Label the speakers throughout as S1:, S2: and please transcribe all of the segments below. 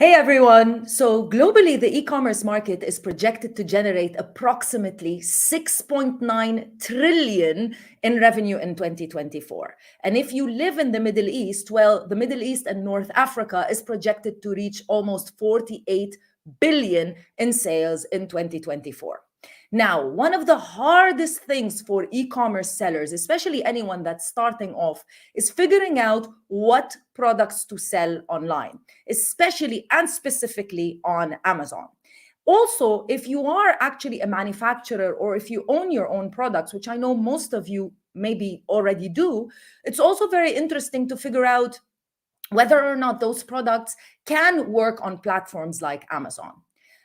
S1: Hey everyone. So globally, the e-commerce market is projected to generate approximately 6.9 trillion in revenue in 2024. And if you live in the Middle East, well, the Middle East and North Africa is projected to reach almost 48 billion in sales in 2024. Now, one of the hardest things for e-commerce sellers, especially anyone that's starting off, is figuring out what products to sell online, especially and specifically on Amazon. Also, if you are actually a manufacturer or if you own your own products, which I know most of you maybe already do, it's also very interesting to figure out whether or not those products can work on platforms like Amazon.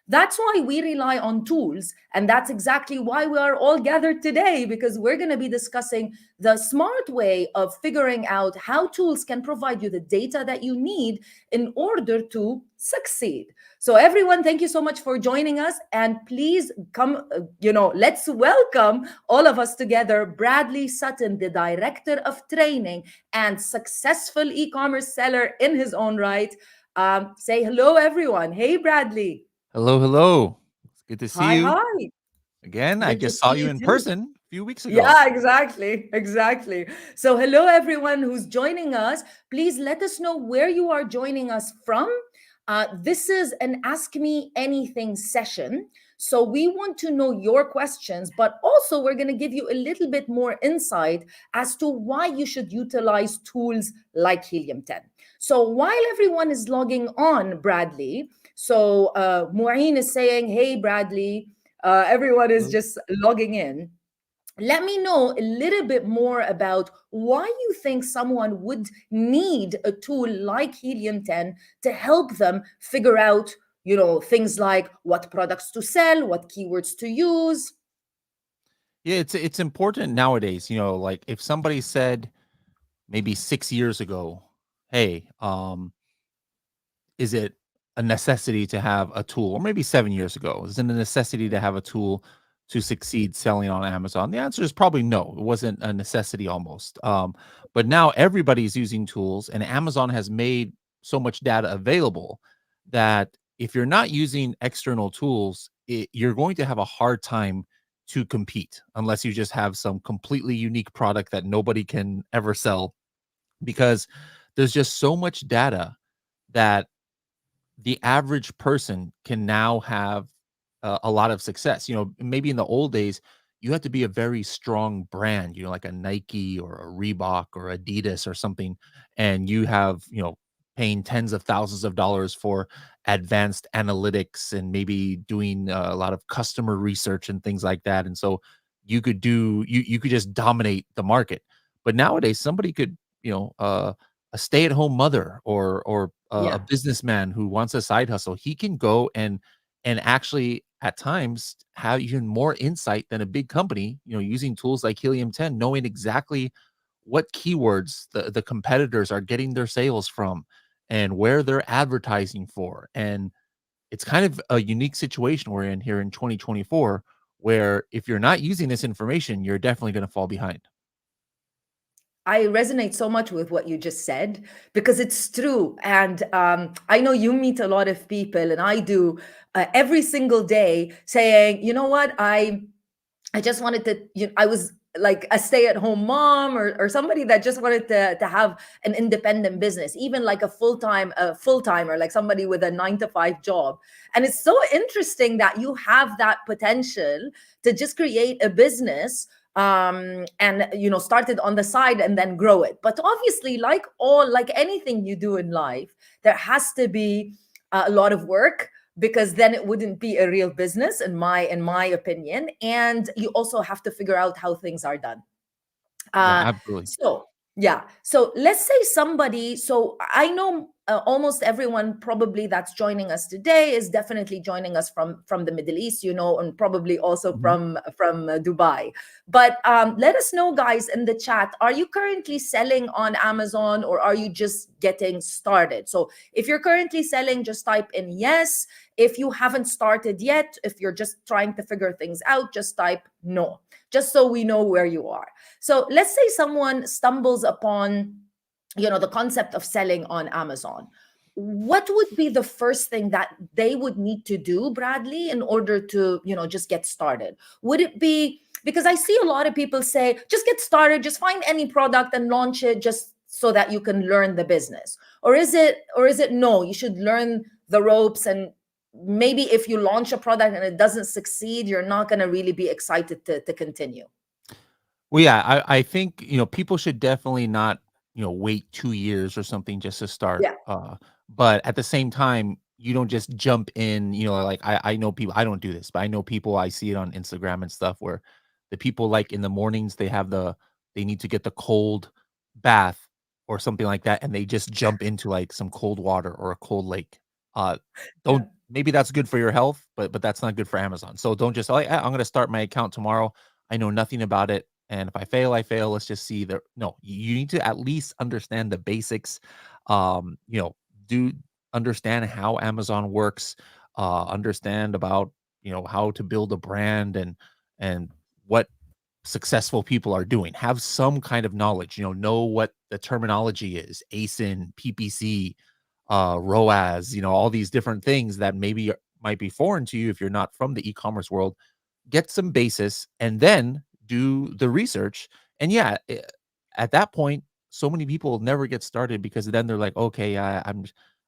S1: That's why we rely on tools. And that's exactly why we are all gathered today, because we're going to be discussing the smart way of figuring out how tools can provide you the data that you need in order to succeed. So, everyone, thank you so much for joining us. And please come, let's welcome all of us together Bradley Sutton, the Director of Training and successful e commerce seller in his own right. Say hello, everyone. Hey, Bradley.
S2: Hello, hello. It's good to see
S1: Hi,
S2: you
S1: hi.
S2: again. I
S1: Good to
S2: just saw
S1: see
S2: you
S1: you
S2: in
S1: too.
S2: person a few weeks ago.
S1: Yeah, exactly. Exactly. So, hello, everyone who's joining us. Please let us know where you are joining us from. This is an Ask Me Anything session. So, we want to know your questions, but also we're going to give you a little bit more insight as to why you should utilize tools like Helium 10. So, while everyone is logging on, Bradley, so Mu'in is saying, hey, Bradley, everyone is
S2: Hello.
S1: just logging in. Let me know a little bit more about why you think someone would need a tool like Helium 10 to help them figure out, things like what products to sell, what keywords to use.
S2: Yeah, it's important nowadays. Like if somebody said maybe 6 years ago, "Hey, is it a necessity to have a tool?" Or maybe 7 years ago, is it a necessity to have a tool to succeed selling on Amazon? The answer is probably no. It wasn't a necessity almost. But now everybody's using tools, and Amazon has made so much data available that if you're not using external tools, you're going to have a hard time to compete unless you just have some completely unique product that nobody can ever sell because there's just so much data that the average person can now have a lot of success. Maybe in the old days, you had to be a very strong brand, like a Nike or a Reebok or Adidas or something. And you have, paying tens of thousands of dollars for advanced analytics and maybe doing a lot of customer research and things like that. And so you could just dominate the market. But nowadays, somebody could, a stay-at-home mother or a
S1: Yeah.
S2: businessman who wants a side hustle, he can go and actually at times have even more insight than a big company, using tools like Helium 10, knowing exactly what keywords the competitors are getting their sales from and where they're advertising for. And it's kind of a unique situation we're in here in 2024, where if you're not using this information, you're definitely going to fall behind.
S1: I resonate so much with what you just said because it's true. And I know you meet a lot of people, and I do every single day saying, you know what, I just wanted to, I was like a stay-at-home mom or somebody that just wanted to have an independent business, even like a full-timer, like somebody with a 9 to 5 job. And it's so interesting that you have that potential to just create a business and start it on the side and then grow it. But obviously, like anything you do in life, there has to be a lot of work, because then it wouldn't be a real business in my opinion, and you also have to figure out how things are done.
S2: Yeah,
S1: uh
S2: absolutely.
S1: so yeah, so let's say somebody, so I know almost everyone probably that's joining us today is definitely joining us from the Middle East, and probably also
S2: Mhm.
S1: from Dubai. But let us know, guys, in the chat, are you currently selling on Amazon, or are you just getting started? So if you're currently selling, just type in yes. If you haven't started yet, if you're just trying to figure things out, just type no, just so we know where you are. So let's say someone stumbles upon, the concept of selling on Amazon. what would be the first thing that they would need to do, Bradley, in order to, just get started? Would it be, because I see a lot of people say, just get started, just find any product and launch it just so that you can learn the business? Or is it no, you should learn the ropes, and maybe if you launch a product and it doesn't succeed, you're not going to really be excited to continue.
S2: Well, yeah, I think, people should definitely not, wait 2 years or something just to start,
S1: Yeah,
S2: but at the same time, you don't just jump in, like, I know people. I don't do this, but I know people. I see it on Instagram and stuff where the people, like, in the mornings, they need to get the cold bath or something like that, and they just jump into, like, some cold water or a cold lake. Uh,
S1: yeah,
S2: don't Maybe that's good for your health, but that's not good for Amazon. So don't just, "Oh, I'm gonna start my account tomorrow. I know nothing about it. And if I fail, I fail. Let's just see the." No, you need to at least understand the basics. Um, you know, do understand how Amazon works, understand about, how to build a brand and what successful people are doing. Have some kind of knowledge, know what the terminology is, ASIN, PPC, ROAS, all these different things that maybe might be foreign to you if you're not from the e-commerce world. Get some basis and then do the research. And yeah, at that point, so many people never get started because then they're like, okay,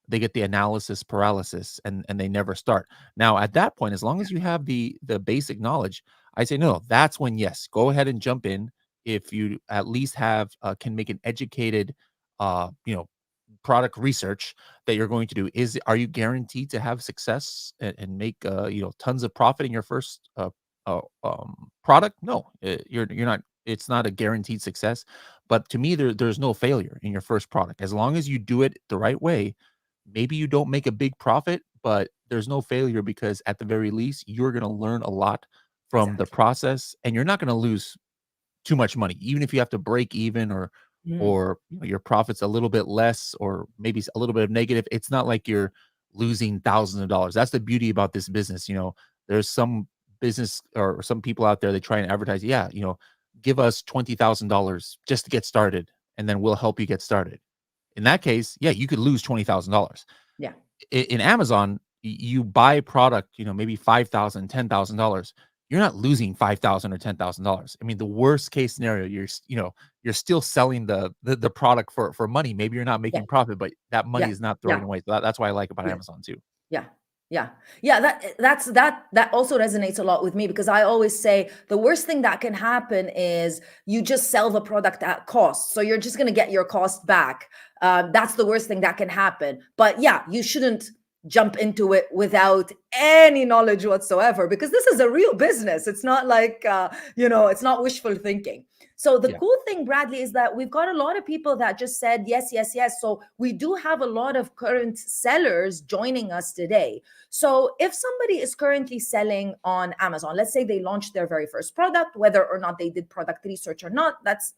S2: they get the analysis paralysis and they never start. Now, at that point, as long as you have the basic knowledge, I say no, that's when, yes, go ahead and jump in. If you at least have can make an educated uh, you know, product research that you're going to do. Are you guaranteed to have success and make tons of profit in your first product? No, you're not. It's not a guaranteed success. But to me, there's no failure in your first product as long as you do it the right way. Maybe you don't make a big profit, but there's no failure because at the very least, you're going to learn a lot from the
S1: exactly.
S2: process, and you're not going to lose too much money, even if you have to break even
S1: Mm,
S2: or your profits a little bit less or maybe a little bit of negative. It's not like you're losing thousands of dollars. That's the beauty about this business. There's some business or some people out there, they try and advertise, yeah, give us $20,000 just to get started, and then we'll help you get started. In that case, yeah, you could lose $20,000.
S1: yeah,
S2: In Amazon, you buy product, maybe 5,000, $10,000. You're not losing 5,000 or $10,000. I mean, the worst case scenario, you're still selling the product for money. Maybe you're not
S1: yeah,
S2: making profit, but that money
S1: yeah,
S2: is not
S1: yeah,
S2: thrown away. So that's what I like about
S1: yeah.
S2: Amazon too.
S1: Yeah. Yeah. Yeah, that also resonates a lot with me, because I always say the worst thing that can happen is you just sell the product at cost. So you're just going to get your cost back. That's the worst thing that can happen. But yeah, you shouldn't jump into it without any knowledge whatsoever, because this is a real business. It's not like it's not wishful thinking. So the
S2: Yeah.
S1: cool thing, Bradley, is that we've got a lot of people that just said yes, yes, yes. So we do have a lot of current sellers joining us today. So if somebody is currently selling on Amazon, let's say they launched their very first product, whether or not they did product research or not, let's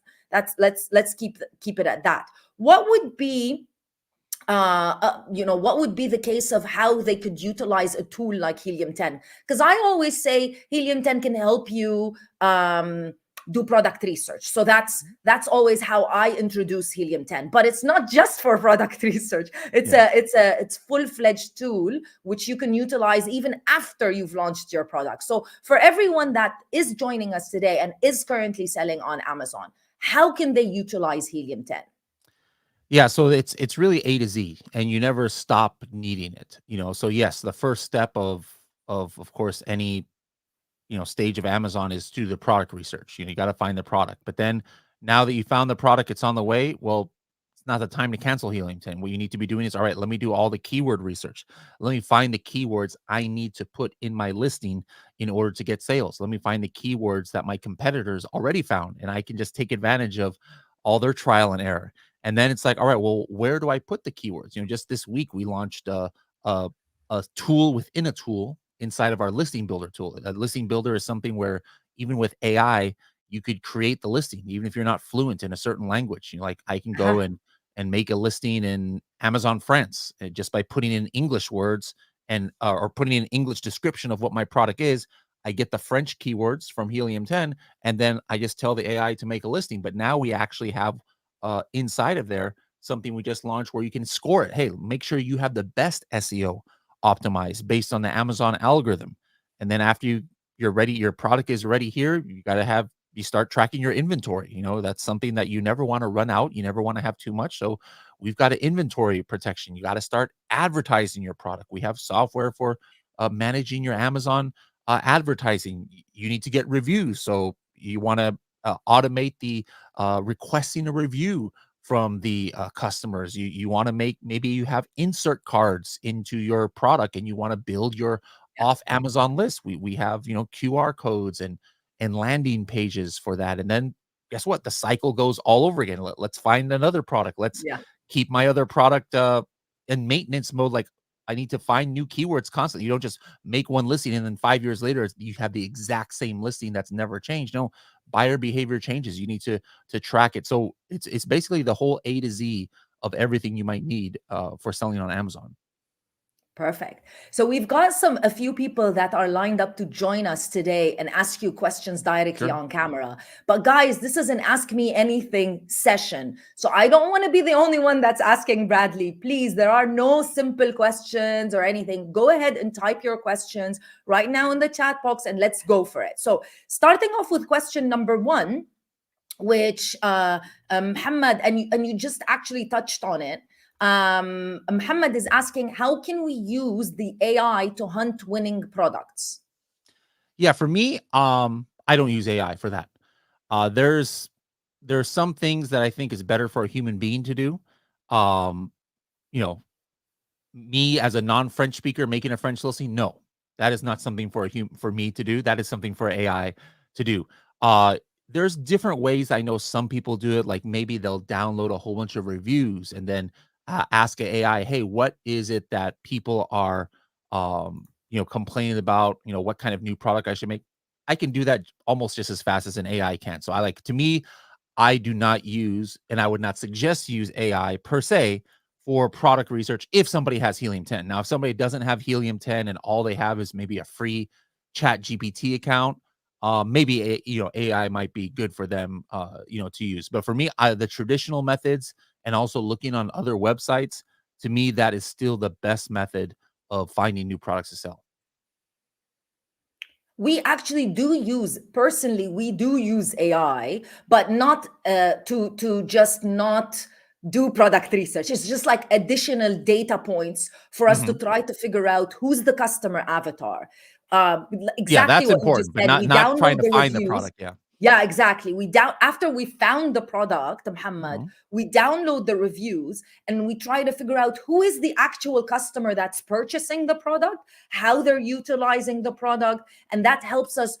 S1: keep it at that. What would be what would be the case of how they could utilize a tool like Helium 10? Because I always say Helium 10 can help you do product research. So that's always how I introduce Helium 10. But it's not just for product research. It's
S2: Yeah.
S1: it's full-fledged tool which you can utilize even after you've launched your product. So for everyone that is joining us today and is currently selling on Amazon, how can they utilize Helium 10?
S2: Yeah, so it's really A to Z, and you never stop needing it. So yes, the first step of course any stage of Amazon is to do the product research. You got to find the product. But then now that you found the product, it's on the way. Well, it's not the time to cancel Helium 10. What you need to be doing is, all right, let me do all the keyword research. Let me find the keywords I need to put in my listing in order to get sales. Let me find the keywords that my competitors already found, and I can just take advantage of all their trial and error. And then it's like, all right, well, where do I put the keywords? Just this week we launched a, a tool within a tool inside of our listing builder tool. A listing builder is something where even with AI, you could create the listing, even if you're not fluent in a certain language. Like I can go and make a listing in Amazon France just by putting in English words and or putting in English description of what my product is. I get the French keywords from Helium 10, and then I just tell the AI to make a listing. But now we actually have inside of there something we just launched where you can score it. Hey, make sure you have the best SEO optimized based on the Amazon algorithm. And then after you're ready, your product is ready here, you start tracking your inventory. That's something that you never want to run out. You never want to have too much. So we've got an inventory protection. You got to start advertising your product. We have software for managing your Amazon advertising. You need to get reviews. So you want to automate the requesting a review from the customers. You want to maybe you have insert cards into your product and you want to build your off Amazon list. We have, QR codes and landing pages for that. And then guess what? The cycle goes all over again. Let's find another product. Let's
S1: Yeah.
S2: keep my other product in maintenance mode. Like, I need to find new keywords constantly. You don't just make one listing and then 5 years later you have the exact same listing that's never changed. No, buyer behavior changes. You need to track it. So it's basically the whole A to Z of everything you might need for selling on Amazon.
S1: Perfect. So we've got a few people that are lined up to join us today and ask you questions directly
S2: Sure.
S1: on camera. But guys, this is an Ask Me Anything session. So I don't want to be the only one that's asking Bradley. Please, there are no simple questions or anything. Go ahead and type your questions right now in the chat box and let's go for it. So starting off with question number 1, which Muhammad, and you just actually touched on it. Muhammad is asking, how can we use the AI to hunt winning products?
S2: Yeah, for me, I don't use AI for that. There's some things that I think is better for a human being to do. Um, you know, me as a non-French speaker making a French listing, no, that is not something for me to do. That is something for AI to do. Uh, there's different ways. I know some people do it. Like maybe they'll download a whole bunch of reviews and then ask an AI, "Hey, what is it that people are, complaining about? What kind of new product I should make?" I can do that almost just as fast as an AI can. So to me, I do not use, and I would not suggest use AI per se for product research if somebody has Helium 10. Now, if somebody doesn't have Helium 10 and all they have is maybe a free Chat GPT account, maybe AI might be good for them, to use. But for me, the traditional methods and also looking on other websites, to me, that is still the best method of finding new products to sell.
S1: We actually do use, personally, we do use AI, but not to just not do product research. It's just like additional data points for us to
S2: Mhm.
S1: try to figure out who's the customer avatar.
S2: Yeah,
S1: Exactly
S2: that's
S1: what you just
S2: important, but
S1: said.
S2: not
S1: We
S2: not trying
S1: download
S2: to
S1: the
S2: find the
S1: reviews.
S2: product. Yeah.
S1: Yeah, exactly. After we found the product, Muhammad,
S2: Mhm.
S1: we download the reviews and we try to figure out who is the actual customer that's purchasing the product, how they're utilizing the product, and that helps us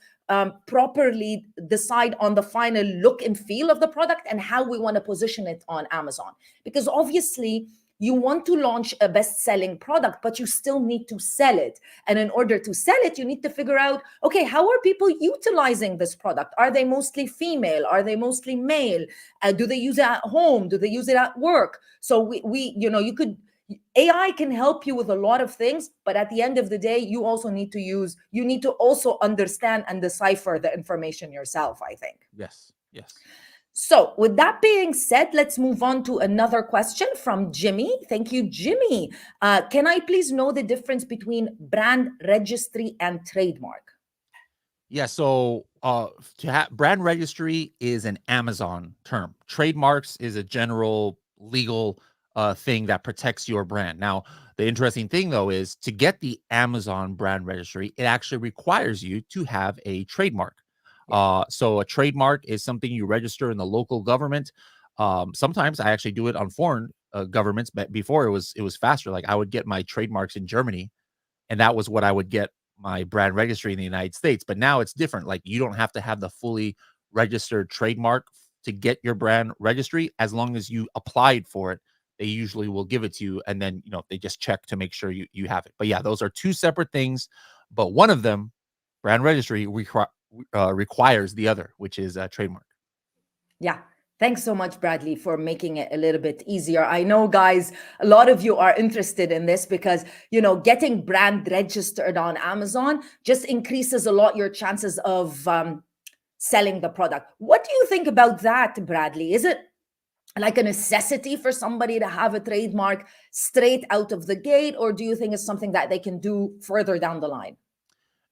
S1: properly decide on the final look and feel of the product and how we want to position it on Amazon. Because obviously, you want to launch a best-selling product, but you still need to sell it. And in order to sell it, you need to figure out, okay, how are people utilizing this product? Are they mostly female? Are they mostly male? Do they use it at home? Do they use it at work? So AI can help you with a lot of things, but at the end of the day, you need to also understand and decipher the information yourself, I think.
S2: Yes. Yes.
S1: So, with that being said, let's move on to another question from Jimmy. Thank you, Jimmy. Can I please know the difference between brand registry and trademark?
S2: Yeah, so to have brand registry is an Amazon term. Trademarks is a general legal thing that protects your brand. Now, the interesting thing though is to get the Amazon brand registry, it actually requires you to have a trademark.
S1: Yeah.
S2: So a trademark is something you register in the local government. Sometimes I actually do it on foreign governments, but before it was faster. Like I would get my trademarks in Germany, and that was what I would get my brand registry in the United States. But now it's different. Like you don't have to have the fully registered trademark to get your brand registry. As long as you applied for it, they usually will give it to you. And then, they just check to make sure you have it. But yeah, those are two separate things. But one of them, brand registry, requires the other, which is a trademark.
S1: Yeah. Thanks so much, Bradley, for making it a little bit easier. I know, guys, a lot of you are interested in this because, getting brand registered on Amazon just increases a lot your chances of selling the product. What do you think about that, Bradley? like a necessity for somebody to have a trademark straight out of the gate, or do you think it's something that they can do further down the line?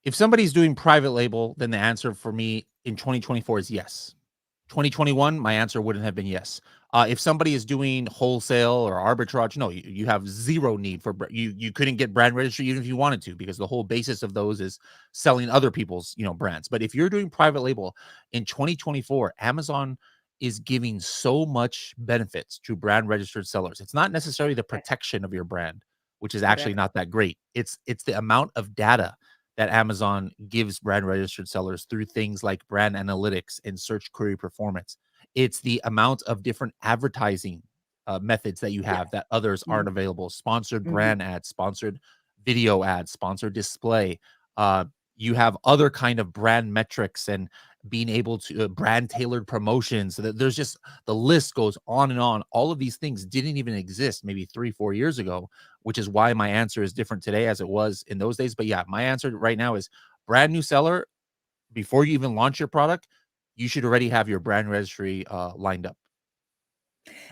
S2: If somebody's doing private label, then the answer for me in 2024 is yes. 2021, my answer wouldn't have been yes. If somebody is doing wholesale or arbitrage, no, you have zero need for you couldn't get brand registry even if you wanted to, because the whole basis of those is selling other people's brands. But if you're doing private label in 2024, Amazon is giving so much benefits to brand registered sellers. It's not necessarily the
S1: Correct.
S2: protection of your brand, which is actually
S1: Correct.
S2: not that great. It's the amount of data that Amazon gives brand registered sellers through things like brand analytics and search query performance. It's the amount of different advertising methods that you
S1: Yes.
S2: have that others aren't
S1: Mhm.
S2: available. Sponsored
S1: Mhm.
S2: brand ads, sponsored video ads, sponsored display. Uh, you have other kind of brand metrics and being able to brand tailored promotions. So that there's just the list goes on and on. All of these things didn't even exist maybe 3-4 years ago, which is why my answer is different today as it was in those days. But yeah, my answer right now is brand new seller. Before you even launch your product, you should already have your brand registry lined up.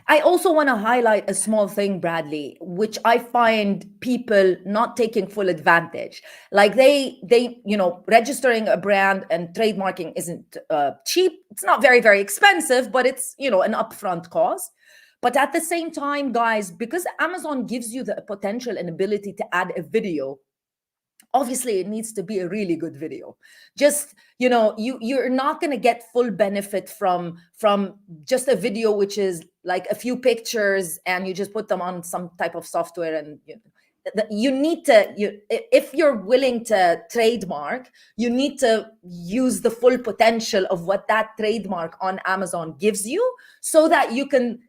S1: I also want to highlight a small thing, Bradley, which I find people not taking full advantage. Like registering a brand and trademarking isn't cheap. It's not very, very expensive, but it's, an upfront cost. But at the same time, guys, because Amazon gives you the potential and ability to add a video, obviously it needs to be a really good video. Just, you're not going to get full benefit from just a video which is like a few pictures and you just put them on some type of software. And you need to, if you're willing to trademark, you need to use the full potential of what that trademark on Amazon gives you, so that you can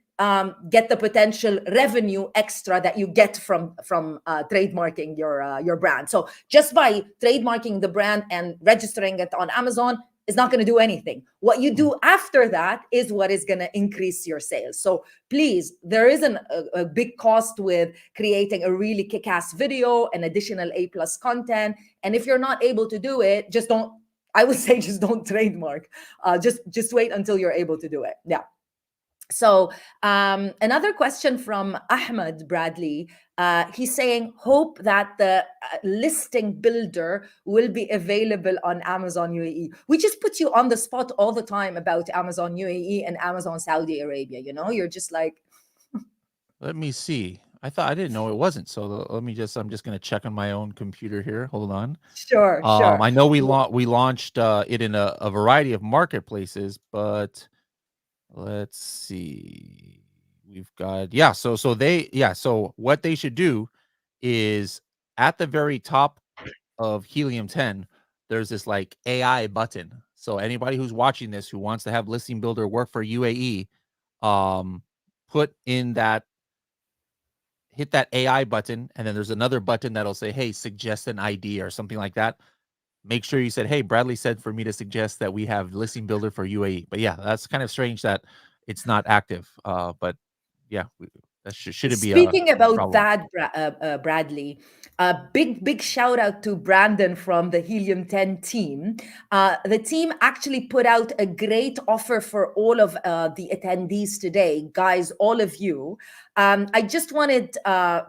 S1: get the potential revenue extra that you get from trademarking your brand. So just by trademarking the brand and registering it on Amazon is not going to do anything. What you
S2: Mm.
S1: do after that is what is going to increase your sales. So please, there is a big cost with creating a really kick-ass video and additional A+ content. And if you're not able to do it, just don't. I would say just don't trademark. Just wait until you're able to do it. Yeah. So another question from Ahmed Bradley. He's saying, hope that the listing builder will be available on Amazon UAE. We just put you on the spot all the time about Amazon UAE and Amazon Saudi Arabia. You're just like,
S2: Let me see. I didn't know it wasn't. So I'm just gonna check on my own computer here. Hold on.
S1: sure, sure.
S2: I know we launched it in a variety of marketplaces, but let's see. We've got so what they should do is at the very top of Helium 10, there's this like AI button. So anybody who's watching this who wants to have listing builder work for UAE, um, put in that hit that AI button, and then there's another button that'll say, "Hey, suggest an ID" or something like that. Make sure you said, "Hey, Bradley said for me to suggest that we have listing builder for UAE." But yeah, that's kind of strange that it's not active. But yeah, that shouldn't be a
S1: Speaking about
S2: problem.
S1: that, Bradley, a big shout out to Brandon from the Helium 10 team. The team actually put out a great offer for all of the attendees today, guys, all of you. I just wanted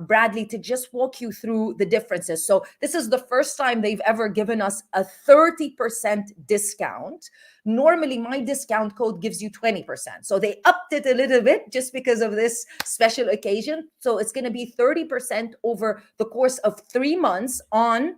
S1: Bradley to just walk you through the differences. So this is the first time they've ever given us a 30% discount. Normally, my discount code gives you 20%. So they upped it a little bit just because of this special occasion. So it's going to be 30% over the course of 3 months on,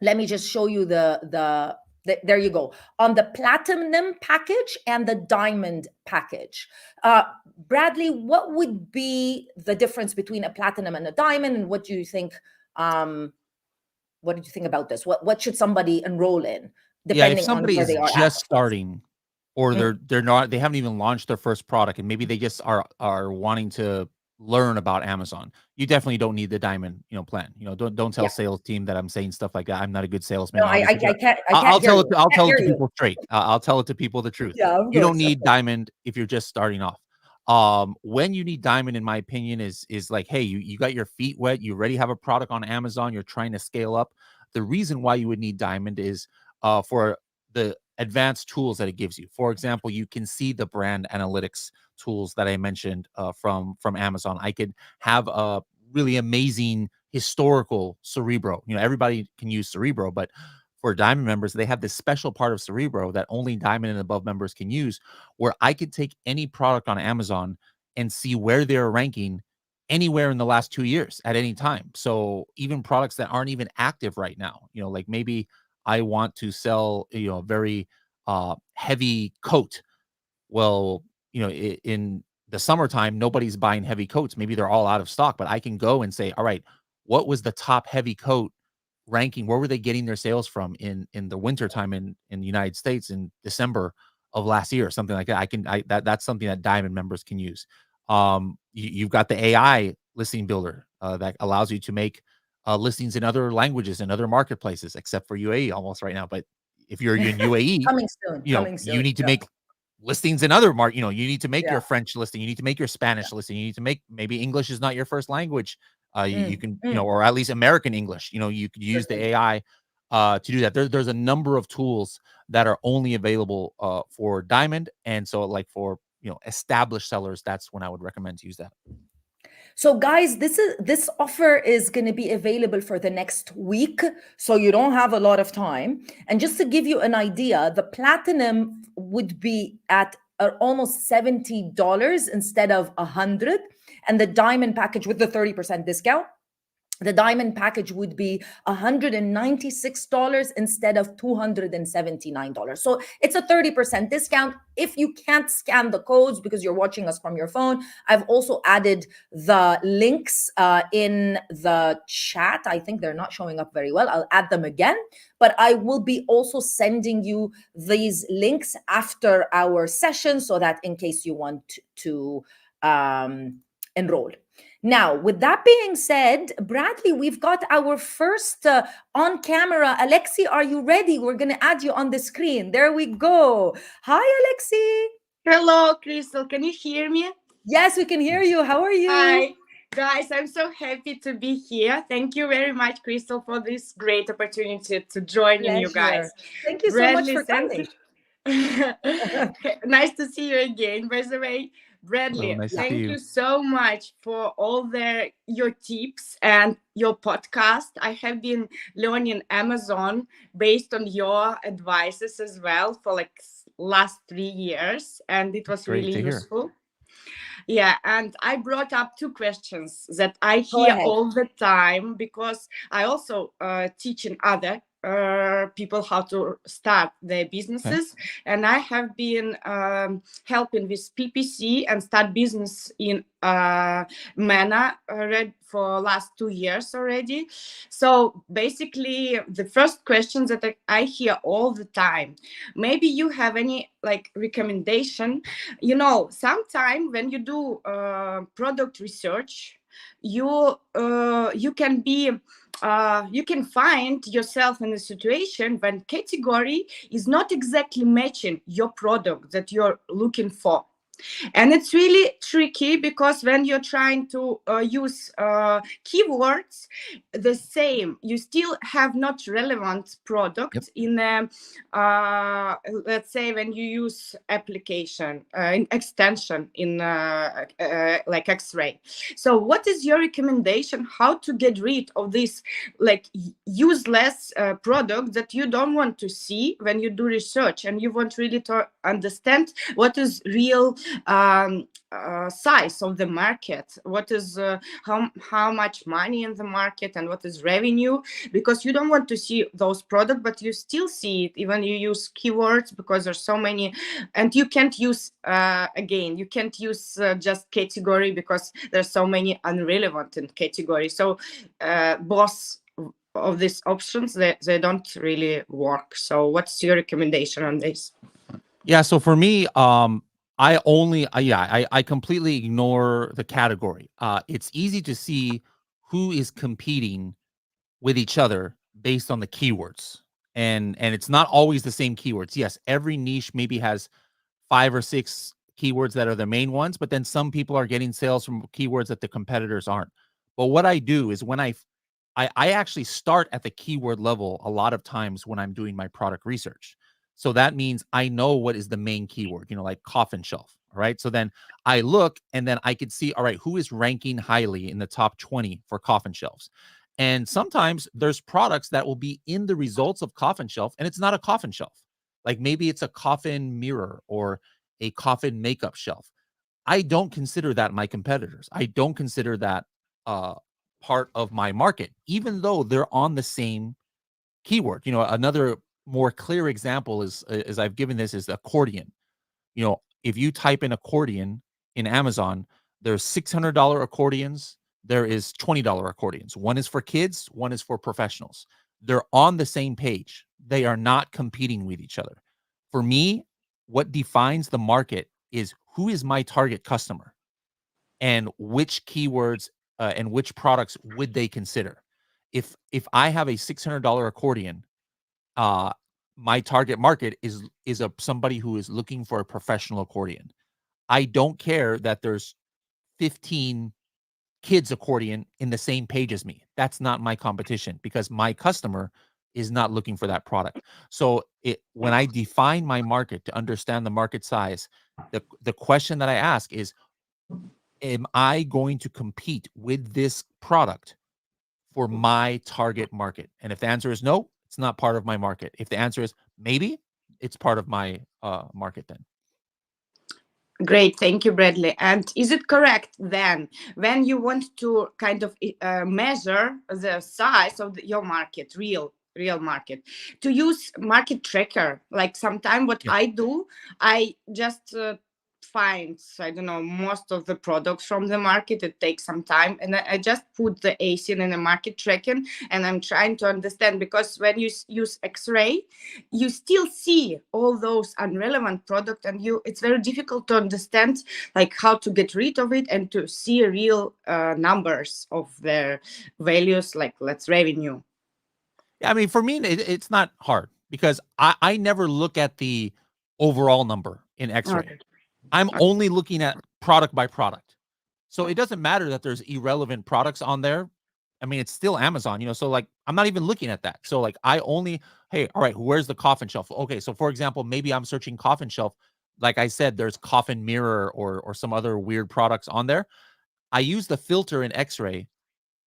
S1: let me just show you there you go, on the platinum package and the diamond package. Uh, Bradley, what would be the difference between a platinum and a diamond? And what do you think? What did you think about this? What should somebody enroll in,
S2: Yeah, if
S1: depending on
S2: somebody
S1: where
S2: is
S1: they are at?
S2: just starting or
S1: Mm,
S2: they haven't even launched their first product and maybe they just are wanting to learn about Amazon, you definitely don't need the diamond, plan. Don't tell
S1: yeah.
S2: sales team that I'm saying stuff like that. I'm not a good
S1: No,
S2: salesman,
S1: I, I,
S2: obviously,
S1: I
S2: but
S1: can't. I
S2: I'll
S1: can't hear
S2: tell
S1: you.
S2: it. I'll
S1: I can't
S2: tell it
S1: hear
S2: to
S1: you.
S2: people straight. I'll tell it to people the truth.
S1: Yeah, of
S2: You don't
S1: course, of
S2: need
S1: course.
S2: diamond if you're just starting off. When you need diamond, in my opinion, is like, hey, you got your feet wet. You already have a product on Amazon. You're trying to scale up. The reason why you would need diamond is for the advanced tools that it gives you. For example, you can see the brand analytics tools that I mentioned from Amazon. I could have a really amazing historical Cerebro. Everybody can use Cerebro, but for Diamond members, they have this special part of Cerebro that only Diamond and above members can use, where I could take any product on Amazon and see where they're ranking anywhere in the last 2 years at any time. So even products that aren't even active right now, like maybe I want to sell, a very heavy coat. Well, in the summertime, nobody's buying heavy coats. Maybe they're all out of stock, but I can go and say, all right, what was the top heavy coat ranking? Where were they getting their sales from in the wintertime in the United States in December of last year, or something like that? That's something that Diamond members can use. You've got the AI listing builder that allows you to make listings in other languages and other marketplaces, except for UAE almost right now. But if you're in UAE,
S1: Coming soon. Coming
S2: you
S1: soon.
S2: need to
S1: Yeah.
S2: make listings in other you need to make
S1: Yeah.
S2: your French listing, you need to make your Spanish listing, you need to make, maybe English is not your first language. You can, or at least American English, you could use the AI to do that. There's a number of tools that are only available for Diamond. And so like for, established sellers, that's when I would recommend to use that.
S1: So guys, this offer is going to be available for the next week, so you don't have a lot of time. And just to give you an idea, the platinum would be at almost $70 instead of 100, and the diamond package with the 30% discount, the diamond package would be $196 instead of $279. So it's a 30% discount. If you can't scan the codes because you're watching us from your phone, I've also added the links in the chat. I think they're not showing up very well. I'll add them again, but I will be also sending you these links after our session so that in case you want to enroll. Now, with that being said, Bradley, we've got our first on camera. Alexi, are you ready? We're going to add you on the screen. There we go. Hi, Alexi.
S3: Hello, Crystal. Can you hear me?
S1: Yes, we can hear you. How are you?
S3: Hi, guys. I'm so happy to be here. Thank you very much, Crystal, for this great opportunity to join in you guys.
S1: Thank you so much for
S3: Bradley,
S1: coming.
S3: Nice to see you again, by the way. Bradley,
S2: nice to see
S3: thank
S2: you.
S3: you so much for all your tips and your podcast. I have been learning Amazon based on your advices as well for like last 3 years, and it was
S2: Great
S3: really
S2: to hear.
S3: useful. Yeah, and I brought up 2 questions that I
S1: Go
S3: hear
S1: ahead.
S3: all the time, because I also teaching other people how to start their businesses. Okay. And I have been helping with PPC and start business in MENA for last 2 years already. So basically, the first question that I hear all the time, maybe you have any like recommendation. Sometime when you do product research, you can be you can find yourself in a situation when category is not exactly matching your product that you're looking for. And it's really tricky, because when you're trying to use keywords the same, you still have not relevant product. Yep. In let's say when you use application extension in like X-ray. So what is your recommendation how to get rid of this like useless product that you don't want to see when you do research, and you want really to understand what is real size of the market, what is how much money in the market, and what is revenue, because you don't want to see those products, but you still see it even you use keywords, because there's so many, and you can't use again, you can't use just category, because there's so many unrelevant in category. So both of these options, they don't really work. So what's your recommendation on this?
S2: Yeah, so for me, I completely ignore the category. It's easy to see who is competing with each other based on the keywords, and it's not always the same keywords. Yes, every niche maybe has 5 or 6 keywords that are the main ones, but then some people are getting sales from keywords that the competitors aren't. But what I do is when I actually start at the keyword level a lot of times when I'm doing my product research. So that means I know what is the main keyword, like coffin shelf. All right. So then I look and then I could see, all right, who is ranking highly in the top 20 for coffin shelves? And sometimes there's products that will be in the results of coffin shelf and it's not a coffin shelf. Like maybe it's a coffin mirror or a coffin makeup shelf. I don't consider that my competitors. I don't consider that uh, part of my market, even though they're on the same keyword. Another more clear example is, as I've given this, is accordion. If you type in accordion in Amazon, there's $600 accordions. There is $20 accordions. One is for kids, one is for professionals. They're on the same page. They are not competing with each other. For me, what defines the market is who is my target customer and which keywords and which products would they consider. If I have a $600 accordion, uh, my target market is somebody who is looking for a professional accordion. I don't care that there's 15 kids accordion in the same page as me. That's not my competition because my customer is not looking for that product. So when I define my market to understand the market size, the question that I ask is, am I going to compete with this product for my target market? And if the answer is no, it's not part of my market. If the answer is maybe, it's part of my market then.
S3: Great, thank you, Bradley. And is it correct then, when you want to kind of measure the size of your market, real market, to use market tracker? Like sometime what I do, I just find, I don't know, most of the products from the market. It takes some time, and I just put the ASIN in the market tracking, and I'm trying to understand, because when you use X-ray, you still see all those irrelevant products, and it's very difficult to understand like how to get rid of it and to see real numbers of their values, like let's revenue.
S2: Yeah, I mean, for me, it's not hard because I never look at the overall number in X-ray.
S3: Okay.
S2: I'm only looking at product by product. So it doesn't matter that there's irrelevant products on there. I mean, it's still Amazon, so like I'm not even looking at that. So like hey, all right, where's the coffin shelf? Okay, so for example, maybe I'm searching coffin shelf. Like I said, there's coffin mirror or some other weird products on there. I use the filter in X-ray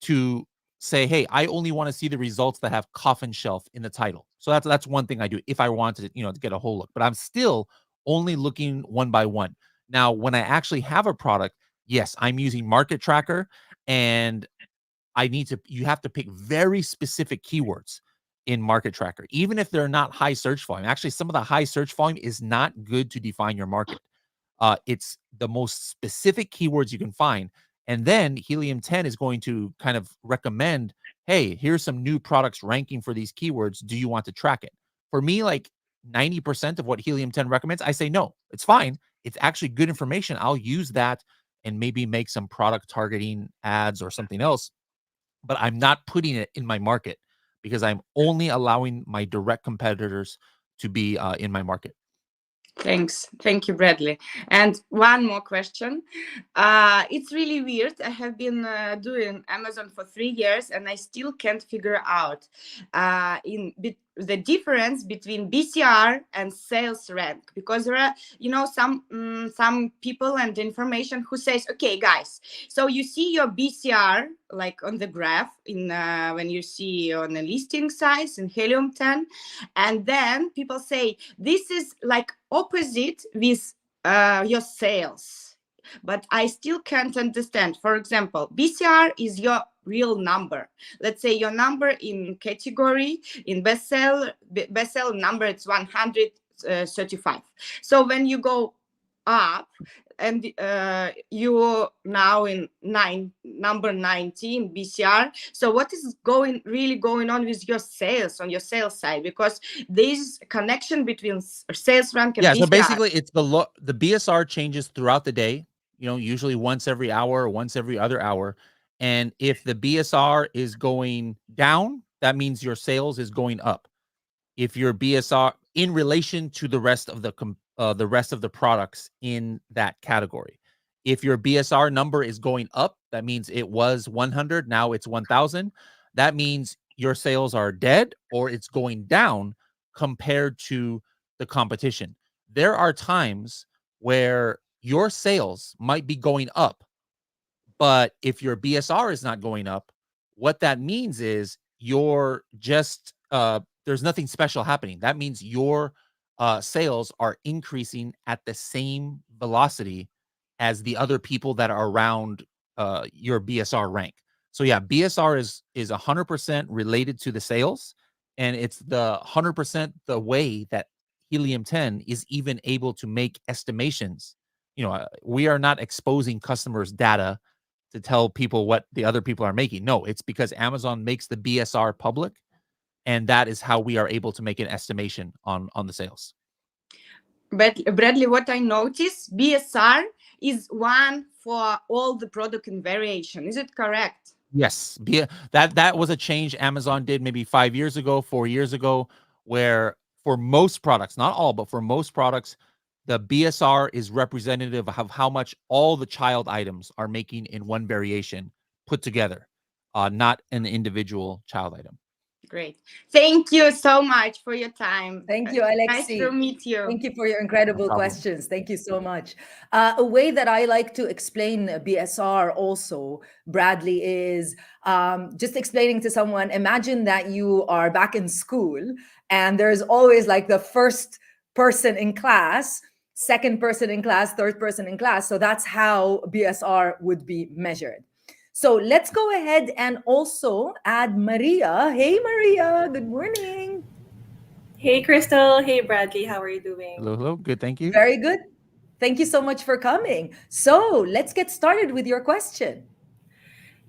S2: to say, hey, I only want to see the results that have coffin shelf in the title. So that's one thing I do if I wanted to get a whole look, but I'm still only looking one by one. Now, when I actually have a product, yes, I'm using market tracker, and you have to pick very specific keywords in market tracker, even if they're not high search volume. Actually, some of the high search volume is not good to define your market. It's the most specific keywords you can find. And then Helium 10 is going to kind of recommend, hey, here's some new products ranking for these keywords. Do you want to track it? For me, like 90% of what Helium 10 recommends, I say, no, it's fine. It's actually good information. I'll use that and maybe make some product targeting ads or something else. But I'm not putting it in my market because I'm only allowing my direct competitors to be in my market.
S3: Thanks. Thank you, Bradley. And one more question. It's really weird. I have been doing Amazon for 3 years, and I still can't figure out the difference between BCR and sales rank, because there are, some people and information who says, okay, guys, so you see your BCR like on the graph in when you see on the listing size in Helium 10, and then people say this is like opposite with your sales, but I still can't understand. For example, BCR is your real number. Let's say your number in category in bestseller number, it's 135. So when you go up and you now in number 19 BCR, so what is really going on with your sales on your sales side? Because there's connection between sales rank and BCR.
S2: So basically it's the BSR changes throughout the day, usually once every hour or once every other hour. And if the BSR is going down, that means your sales is going up. If your BSR in relation to the rest of the products in that category, if your BSR number is going up, that means it was 100, now it's 1,000. That means your sales are dead or it's going down compared to the competition. There are times where your sales might be going up, but if your BSR is not going up, what that means is you're just there's nothing special happening. That means your sales are increasing at the same velocity as the other people that are around your BSR rank. So yeah, BSR is 100% related to the sales, and it's the 100% the way that Helium 10 is even able to make estimations. We are not exposing customers' data to tell people what the other people are making. No, it's because Amazon makes the BSR public, and that is how we are able to make an estimation on the sales.
S3: But Bradley, what I noticed, BSR is one for all the product in variation. Is it correct?
S2: Yes, that was a change Amazon did maybe 5 years ago, 4 years ago, where for most products, not all, but for most products, the BSR is representative of how much all the child items are making in one variation put together, not an individual child item.
S3: Great. Thank you so much for your time.
S1: Thank you,
S3: Nice
S1: Alexi.
S3: to meet you.
S1: Thank you for your
S2: No
S1: incredible
S2: problem.
S1: questions. Thank you so much. A way that I like to explain BSR also, Bradley, is just explaining to someone, imagine that you are back in school and there's always like the first person in class, second person in class, third person in class. So that's how BSR would be measured. So let's go ahead and also add Maria. Hey, Maria, good morning.
S4: Hey, Crystal. Hey, Bradley. How are you doing?
S2: Hello. Good, thank you.
S1: Very good. Thank you so much for coming. So let's get started with your question.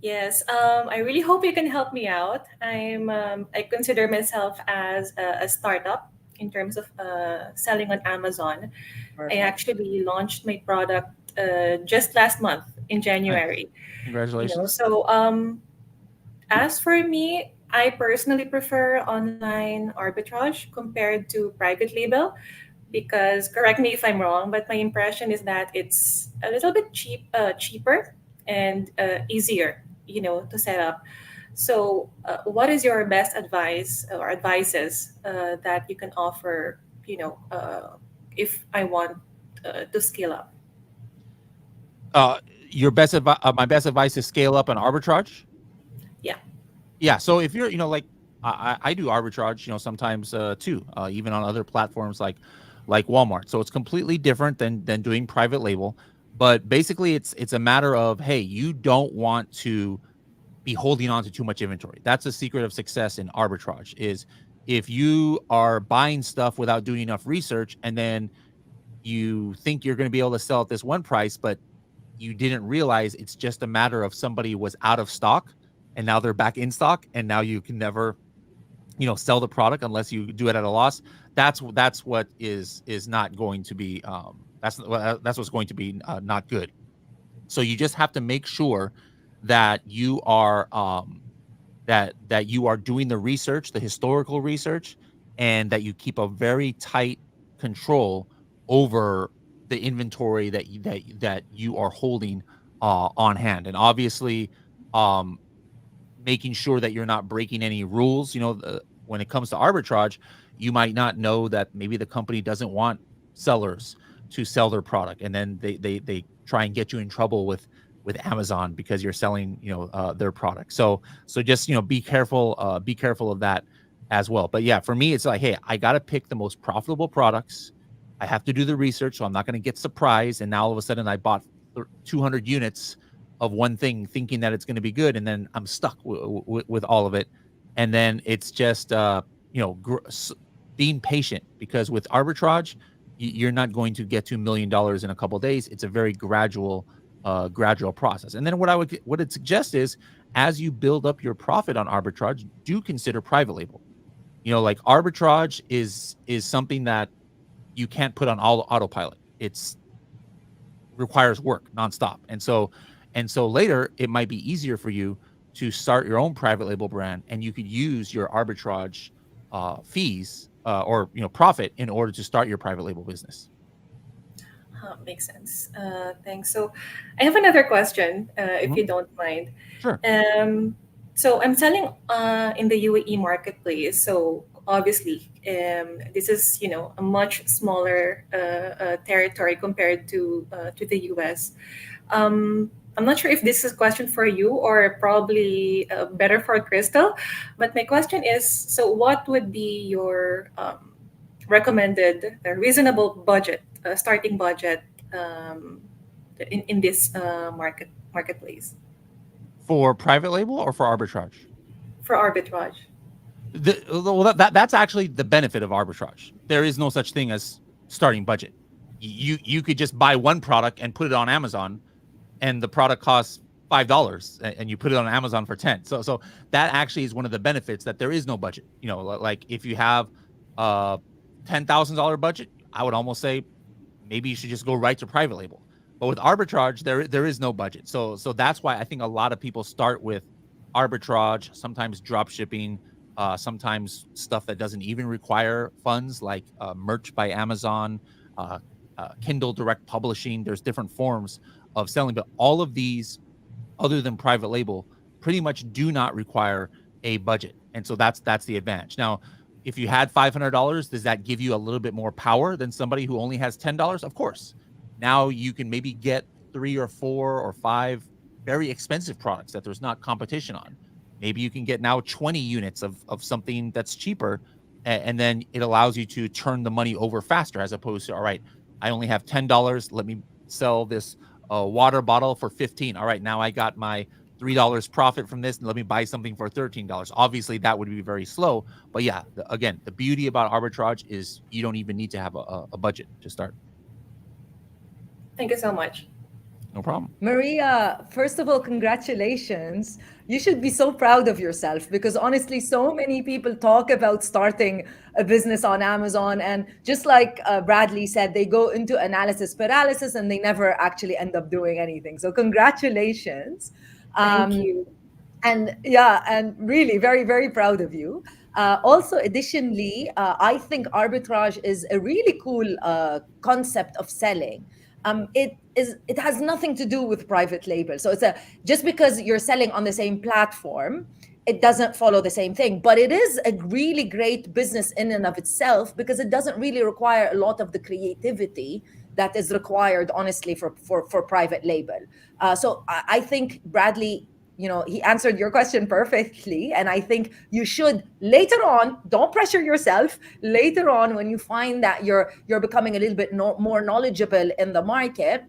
S4: Yes, I really hope you can help me out. I consider myself as a startup in terms of selling on Amazon. I
S1: Perfect.
S4: actually launched my product just last month in
S2: Nice.
S4: January.
S2: Congratulations.
S4: So as for me, I personally prefer online arbitrage compared to private label because correct me if I'm wrong, but my impression is that it's a little bit cheaper and easier, to set up. So, what is your best advice or advices that you can offer, if I want to scale up?
S2: My best advice is scale up and arbitrage.
S4: Yeah.
S2: Yeah. So if you're, like I do arbitrage, sometimes too, even on other platforms like Walmart. So it's completely different than doing private label. But basically, it's a matter of, hey, you don't want to be holding on to too much inventory. That's a secret of success in arbitrage. Is if you are buying stuff without doing enough research, and then you think you're going to be able to sell at this one price, but you didn't realize it's just a matter of somebody was out of stock and now they're back in stock, and now you can never sell the product unless you do it at a loss. That's what is not going to be that's what's going to be not good. So you just have to make sure that you are that you are doing the research, the historical research, and that you keep a very tight control over the inventory that you are holding on hand. And obviously, um, making sure that you're not breaking any rules. When it comes to arbitrage, you might not know that maybe the company doesn't want sellers to sell their product, and then they try and get you in trouble with Amazon because you're selling their product. So just be careful of that as well. But yeah, for me, it's like, hey, I got to pick the most profitable products. I have to do the research, so I'm not going to get surprised. And now all of a sudden, I bought 200 units of one thing thinking that it's going to be good, and then I'm stuck with all of it. And then it's just being patient, because with arbitrage, you're not going to get $2 million in a couple of days. It's a very gradual process. And then what I'd suggest is, as you build up your profit on arbitrage, do consider private label. Like arbitrage is something that you can't put on autopilot. It's requires work nonstop. And so later it might be easier for you to start your own private label brand, and you could use your arbitrage fees or profit in order to start your private label business.
S4: Makes sense. Thanks. So, I have another question, if you don't mind.
S2: Sure.
S4: So I'm selling in the UAE marketplace. So obviously, this is a much smaller territory compared to the U.S. I'm not sure if this is a question for you or probably better for Crystal, but my question is: so, what would be your recommended reasonable budget, starting budget, um, in this marketplace
S2: For private label or for arbitrage?
S4: for arbitrage?
S2: Well, that's actually the benefit of arbitrage. There is no such thing as starting budget. You could just buy one product and put it on Amazon, and the product costs $5, and you put it on Amazon for 10. So that actually is one of the benefits, that there is no budget. Like if you have a $10,000 budget, I would almost say maybe you should just go right to private label. But with arbitrage, there is no budget. So that's why I think a lot of people start with arbitrage, sometimes drop shipping, sometimes stuff that doesn't even require funds, like merch by Amazon, Kindle Direct Publishing. There's different forms of selling, but all of these, other than private label, pretty much do not require a budget. And so that's the advantage. Now, if you had $500, does that give you a little bit more power than somebody who only has $10? Of course. Now you can maybe get 3 or 4 or 5 very expensive products that there's not competition on. Maybe you can get now 20 units of something that's cheaper, and then it allows you to turn the money over faster, as opposed to, all right, I only have $10. Let me sell this water bottle for 15. All right, now I got my $3 profit from this, and let me buy something for $13. Obviously, that would be very slow. But yeah, again, the beauty about arbitrage is you don't even need to have a budget to start.
S4: Thank you so much.
S2: No problem.
S1: Maria, first of all, congratulations. You should be so proud of yourself, because honestly, so many people talk about starting a business on Amazon. And just like Bradley said, they go into analysis paralysis and they never actually end up doing anything. So congratulations.
S4: Thank you.
S1: And yeah, and really very, very proud of you. Also, additionally, I think arbitrage is a really cool concept of selling. It has nothing to do with private label. So just because you're selling on the same platform, it doesn't follow the same thing. But it is a really great business in and of itself, because it doesn't really require a lot of the creativity that is required, honestly, for private label. So I think Bradley, he answered your question perfectly. And I think you should later on, don't pressure yourself. Later on, when you find that you're becoming a little bit more knowledgeable in the market,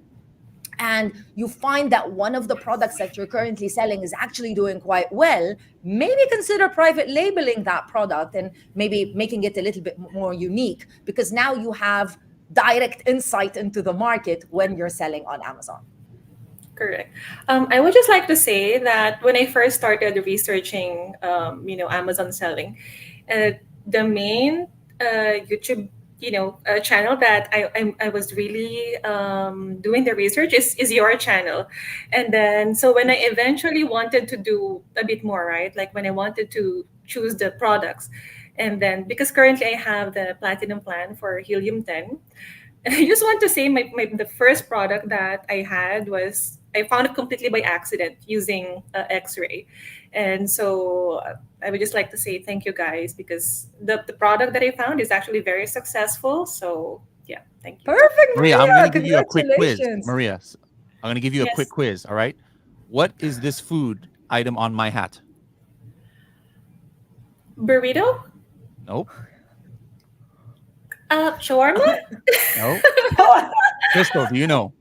S1: and you find that one of the products that you're currently selling is actually doing quite well, maybe consider private labeling that product and maybe making it a little bit more unique, because now you have direct insight into the market when you're selling on Amazon.
S4: Correct. I would just like to say that when I first started researching, Amazon selling, the main YouTube, channel that I was really doing the research is your channel. And then, so when I eventually wanted to do a bit more, right? Like when I wanted to choose the products, and then because currently I have the platinum plan for Helium 10. And I just want to say the first product that I had was, I found it completely by accident using X-ray. And so I would just like to say thank you guys, because the product that I found is actually very successful. So yeah, thank you.
S1: Perfect,
S2: Maria, I'm going to give you a quick quiz.
S1: Congratulations.
S2: Maria, I'm going to give you a
S4: Yes.
S2: quick quiz. All right. What is this food item on my hat?
S4: Burrito?
S2: Nope.
S4: Shawarma?
S2: Nope. Crystal, do you know?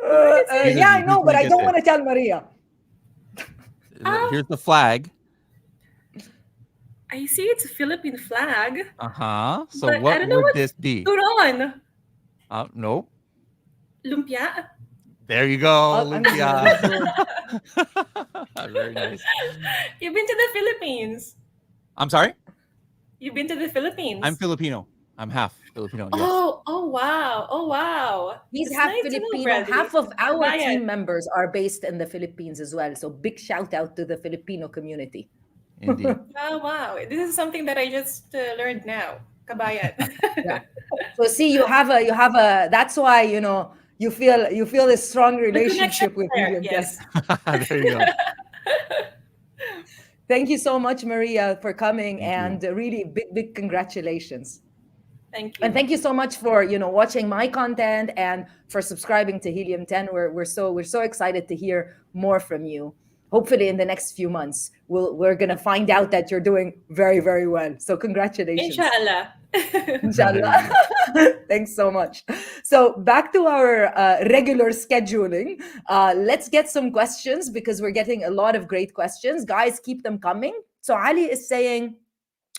S1: Yeah, I know, but I don't want to tell Maria.
S2: Here's the flag.
S4: I see it's a Philippine flag.
S2: So
S4: But I
S2: what
S4: don't know
S2: would
S4: what
S2: this be?
S4: Turon.
S2: Nope.
S4: Lumpia?
S2: There you go.
S1: I'm
S2: Lumpia. Very nice.
S4: You've been to the Philippines.
S2: I'm sorry?
S4: You've been to the Philippines.
S2: I'm Filipino. I'm half Filipino. Yes.
S4: Oh wow. Oh wow.
S1: He's
S4: It's
S1: half
S4: nice to know,
S1: Filipino.
S4: Bradley.
S1: Half of our
S4: Kabayan.
S1: team members are based in the Philippines as well. So big shout out to the Filipino community.
S2: Indeed.
S4: Oh wow. This is something that I just learned now. Kabayan.
S1: Yeah. So see, you have a. That's why you feel a strong
S4: The connection
S1: relationship with
S4: there,
S1: Helium.
S4: yes.
S2: There you go.
S1: Thank you so much, Maria, for coming,
S2: Thank you.
S1: and really big congratulations.
S4: Thank
S1: And
S4: you.
S1: thank you so much for watching my content and for subscribing to Helium 10. We're so excited to hear more from you. Hopefully in the next few months we're gonna find out that you're doing very well. So congratulations.
S4: Inshallah.
S1: Inshallah. Thanks so much. So back to our regular scheduling. Let's get some questions because we're getting a lot of great questions. Guys, keep them coming. So Ali is saying,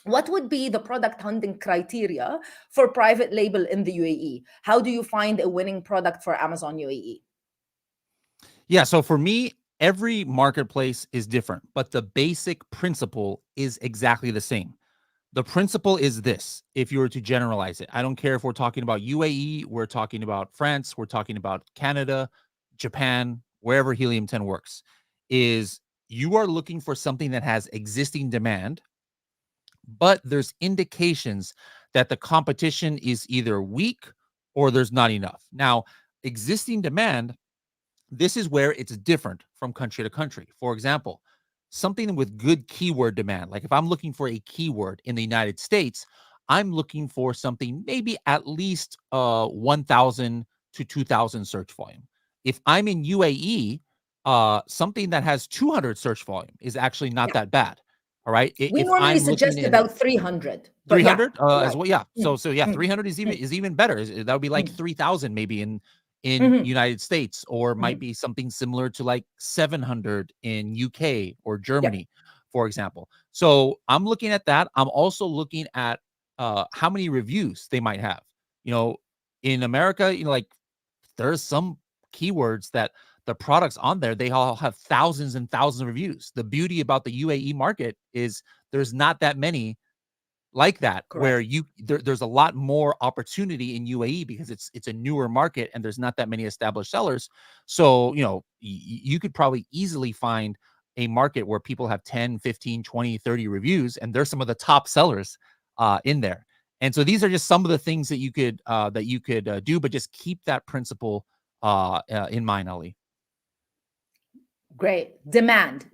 S1: what would be the product hunting criteria for private label in the UAE? How do you find a winning product for Amazon UAE?
S2: Yeah, so for me, every marketplace is different, but the basic principle is exactly the same. The principle is this, if you were to generalize it. I don't care if we're talking about UAE, we're talking about France, we're talking about Canada, Japan, wherever Helium 10 works, is you are looking for something that has existing demand, but there's indications that the competition is either weak or there's not enough. Now, existing demand, this is where it's different from country to country. For example, something with good keyword demand, like if I'm looking for a keyword in the United States, I'm looking for something maybe at least 1,000 to 2,000 search volume. If I'm in UAE, something that has 200 search volume is actually not
S1: Yeah.
S2: that bad. All right.
S1: We
S2: If
S1: normally
S2: I'm looking
S1: suggest
S2: in
S1: about 300. But yeah,
S2: 300 as
S1: right.
S2: well, yeah. So yeah,
S1: Mm,
S2: 300 is even better. That would be like
S1: mm,
S2: 3,000 maybe in
S1: mhm,
S2: United States, or might
S1: mhm.
S2: be something similar to like 700 in UK or
S1: Yeah.
S2: Germany, for example. So I'm looking at that. I'm also looking at how many reviews they might have. You know, in America, like there's some keywords that the products on there, they all have thousands and thousands of reviews. The beauty about the UAE market is there's not that many like that, where
S1: Correct.
S2: there's a lot more opportunity in UAE because it's a newer market and there's not that many established sellers. So, you could probably easily find a market where people have 10, 15, 20, 30 reviews, and they're some of the top sellers in there. And so these are just some of the things that you could do, but just keep that principle in mind, Ali.
S1: Great. Demand.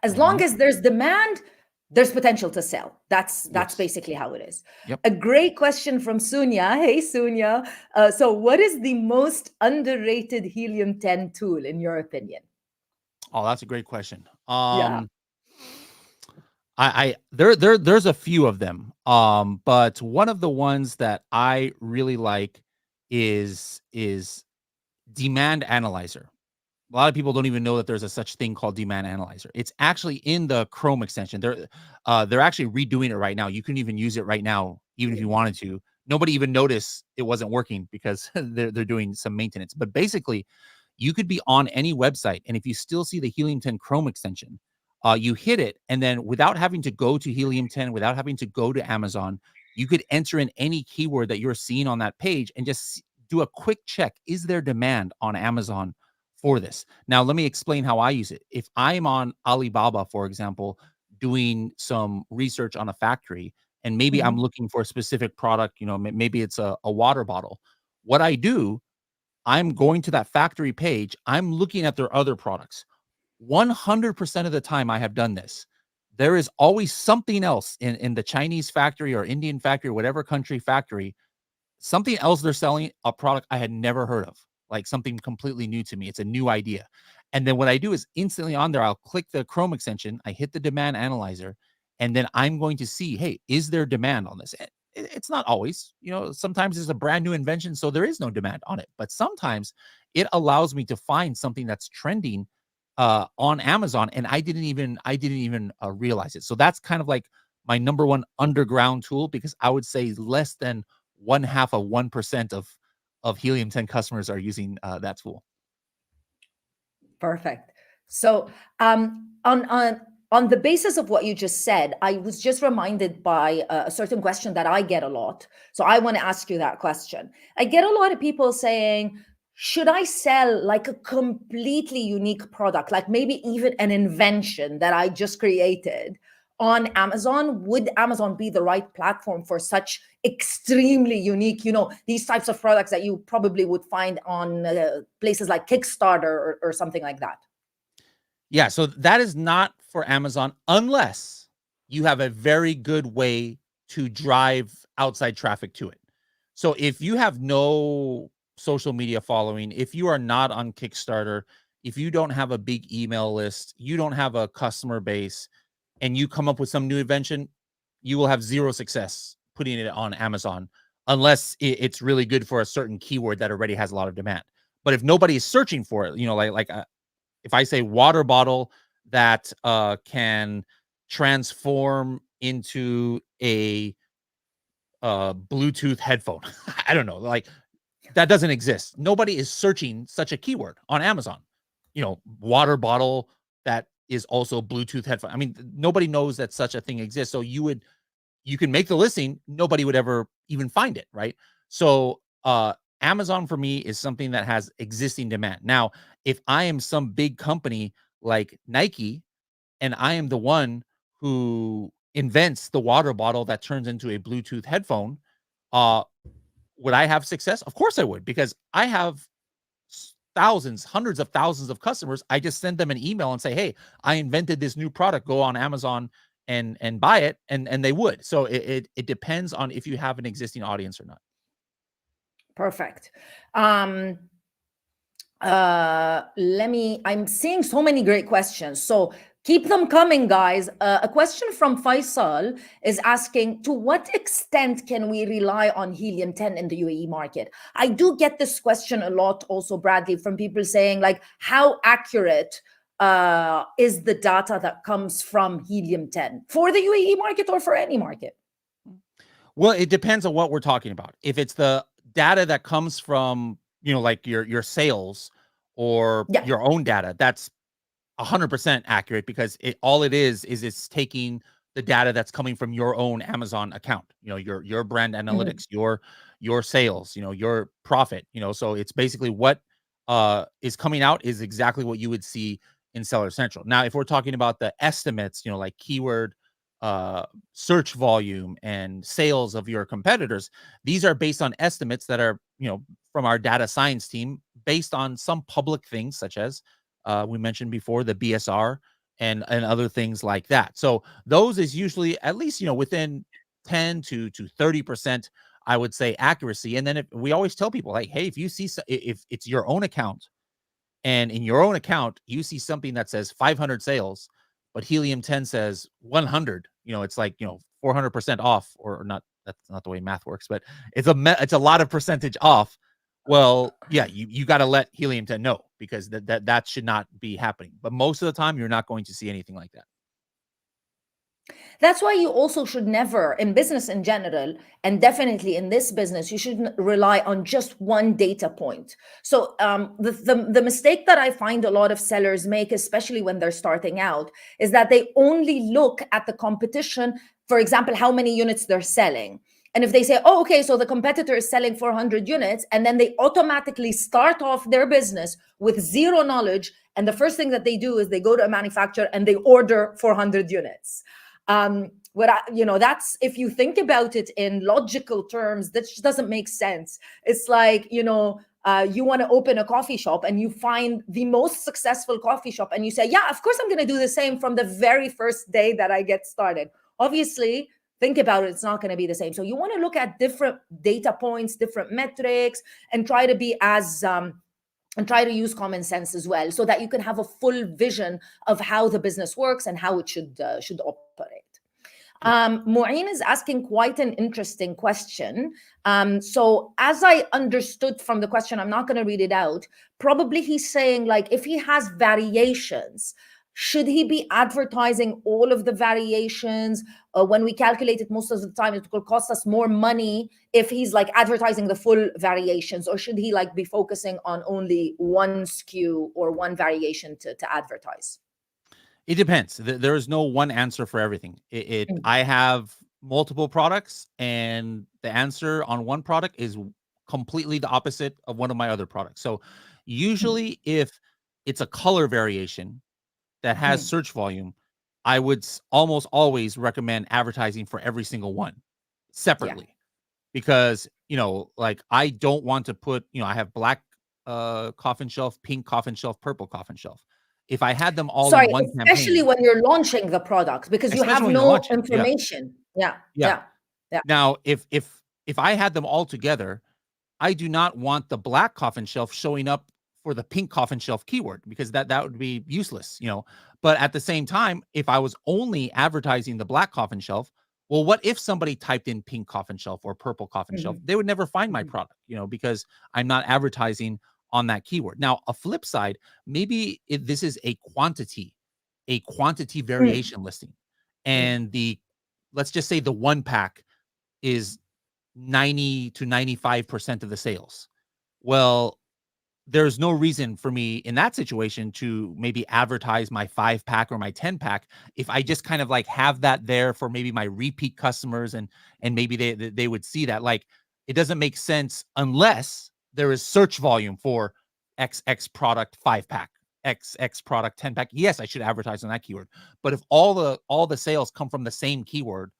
S1: As long
S2: Mhm.
S1: as there's demand, there's potential to sell. That's
S2: Yes.
S1: basically how it is.
S2: Yep.
S1: A great question from Sunya. Hey, Sunya. So what is the most underrated Helium 10 tool in your opinion?
S2: Oh, that's a great question.
S1: Yeah.
S2: There's a few of them. But one of the ones that I really like is Demand Analyzer. A lot of people don't even know that there's a such thing called Demand Analyzer. It's actually in the Chrome extension. They're actually redoing it right now. You can even use it right now, even if you wanted to. Nobody even noticed it wasn't working because they're doing some maintenance. But basically, you could be on any website, and if you still see the Helium 10 Chrome extension, you hit it, and then without having to go to Helium 10, without having to go to Amazon, you could enter in any keyword that you're seeing on that page and just do a quick check. Is there demand on Amazon for this? Now, let me explain how I use it. If I'm on Alibaba, for example, doing some research on a factory, and maybe I'm
S1: Mhm.
S2: looking for a specific product, maybe it's a water bottle. What I do, I'm going to that factory page, I'm looking at their other products. 100% of the time I have done this, there is always something else in the Chinese factory or Indian factory, whatever country factory, something else they're selling, a product I had never heard of, like something completely new to me. It's a new idea. And then what I do is instantly on there, I'll click the Chrome extension, I hit the demand analyzer, and then I'm going to see, hey, is there demand on this? It's not always, sometimes it's a brand new invention, so there is no demand on it. But sometimes it allows me to find something that's trending on Amazon, and I didn't even realize it. So that's kind of like my number one underground tool, because I would say less than 0.5% of Helium 10 customers are using that tool.
S1: Perfect. So, on the basis of what you just said, I was just reminded by a certain question that I get a lot. So I want to ask you that question. I get a lot of people saying, should I sell like a completely unique product, like maybe even an invention that I just created on Amazon? Would Amazon be the right platform for such extremely unique, these types of products that you probably would find on places like Kickstarter or something like that?
S2: Yeah, so that is not for Amazon unless you have a very good way to drive outside traffic to it. So if you have no social media following, if you are not on Kickstarter, if you don't have a big email list, you don't have a customer base, and you come up with some new invention, you will have zero success putting it on Amazon unless it's really good for a certain keyword that already has a lot of demand. But if nobody is searching for it, if I say water bottle that can transform into a Bluetooth headphone, I don't know, like that doesn't exist. Nobody is searching such a keyword on Amazon. Water bottle that is also Bluetooth headphone. I mean, nobody knows that such a thing exists. So you can make the listing, nobody would ever even find it, right? So Amazon for me is something that has existing demand. Now, if I am some big company like Nike and I am the one who invents the water bottle that turns into a Bluetooth headphone, uh would I have success? Of course I would, because I have thousands, hundreds of thousands of customers. I just send them an email and say, "Hey, I invented this new product. Go on Amazon and buy it," and they would. So it depends on if you have an existing audience or not.
S1: Perfect. I'm seeing so many great questions, so keep them coming, guys. A question from Faisal is asking, to what extent can we rely on Helium 10 in the UAE market? I do get this question a lot also, Bradley, from people saying, like, how accurate is the data that comes from Helium 10 for the UAE market or for any market?
S2: Well, it depends on what we're talking about. If it's the data that comes from, like your sales or
S1: Yeah.
S2: your own data, that's 100% accurate, because all it is it's taking the data that's coming from your own Amazon account, your brand analytics, your sales, your profit, so it's basically what is coming out is exactly what you would see in Seller Central. Now, if we're talking about the estimates, like keyword search volume and sales of your competitors, these are based on estimates that are, from our data science team, based on some public things such as we mentioned before, the BSR and other things like that. So those is usually at least, within 10 to 30%, I would say, accuracy. And then if we always tell people, like, hey, if you see, if it's your own account and in your own account, you see something that says 500 sales, but Helium 10 says 100, it's like, 400% off, or not. That's not the way math works, but it's a lot of percentage off. Well, yeah, you got to let Helium 10 know, because that should not be happening. But most of the time, you're not going to see anything like that.
S1: That's why you also should never, in business in general, and definitely in this business, you shouldn't rely on just one data point. So the mistake that I find a lot of sellers make, especially when they're starting out, is that they only look at the competition, for example, how many units they're selling. And if they say, oh, okay, so the competitor is selling 400 units, and then they automatically start off their business with zero knowledge, and the first thing that they do is they go to a manufacturer and they order 400 units. That's, if you think about it in logical terms, that just doesn't make sense. It's like, you want to open a coffee shop and you find the most successful coffee shop and you say, yeah, of course I'm going to do the same from the very first day that I get started. Obviously, think about it, it's not going to be the same. So you want to look at different data points, different metrics, and try to be and try to use common sense as well, so that you can have a full vision of how the business works and how it should operate. Mu'in is asking quite an interesting question. So as I understood from the question, I'm not going to read it out. Probably he's saying, like, if he has variations, should he be advertising all of the variations? When we calculate it, most of the time it will cost us more money if he's like advertising the full variations, or should he like be focusing on only one SKU or one variation to advertise?
S2: It depends. There is no one answer for everything. I have multiple products, and the answer on one product is completely the opposite of one of my other products. So usually if it's a color variation that has search volume, I would almost always recommend advertising for every single one separately, because, like, I don't want to put, I have black coffin shelf, pink coffin shelf, purple coffin shelf. if I had them all
S1: Sorry,
S2: in one
S1: especially
S2: campaign,
S1: when you're launching the product, because you have
S2: especially when you're
S1: no
S2: launching, yeah,
S1: information. Yeah,
S2: yeah.
S1: yeah.
S2: Now, if I had them all together, I do not want the black coffin shelf showing up for the pink coffin shelf keyword, because that would be useless, you know. But at the same time, if I was only advertising the black coffin shelf, well, what if somebody typed in pink coffin shelf or purple coffin shelf?
S1: Mhm,
S2: They would never find my
S1: mhm,
S2: product, you know, because I'm not advertising on that keyword. Now, a flip side, maybe this is a quantity
S1: mm,
S2: variation listing,
S1: mm.
S2: and let's just say the one pack is 90 to 95% of the sales. Well, there's no reason for me in that situation to maybe advertise my 5 pack or my 10 pack if I just kind of like have that there for maybe my repeat customers, and maybe they would see that. Like, it doesn't make sense unless there is search volume for XX product 5 pack, XX product 10 pack. Yes, I should advertise on that keyword. But if all the sales come from the same keyword,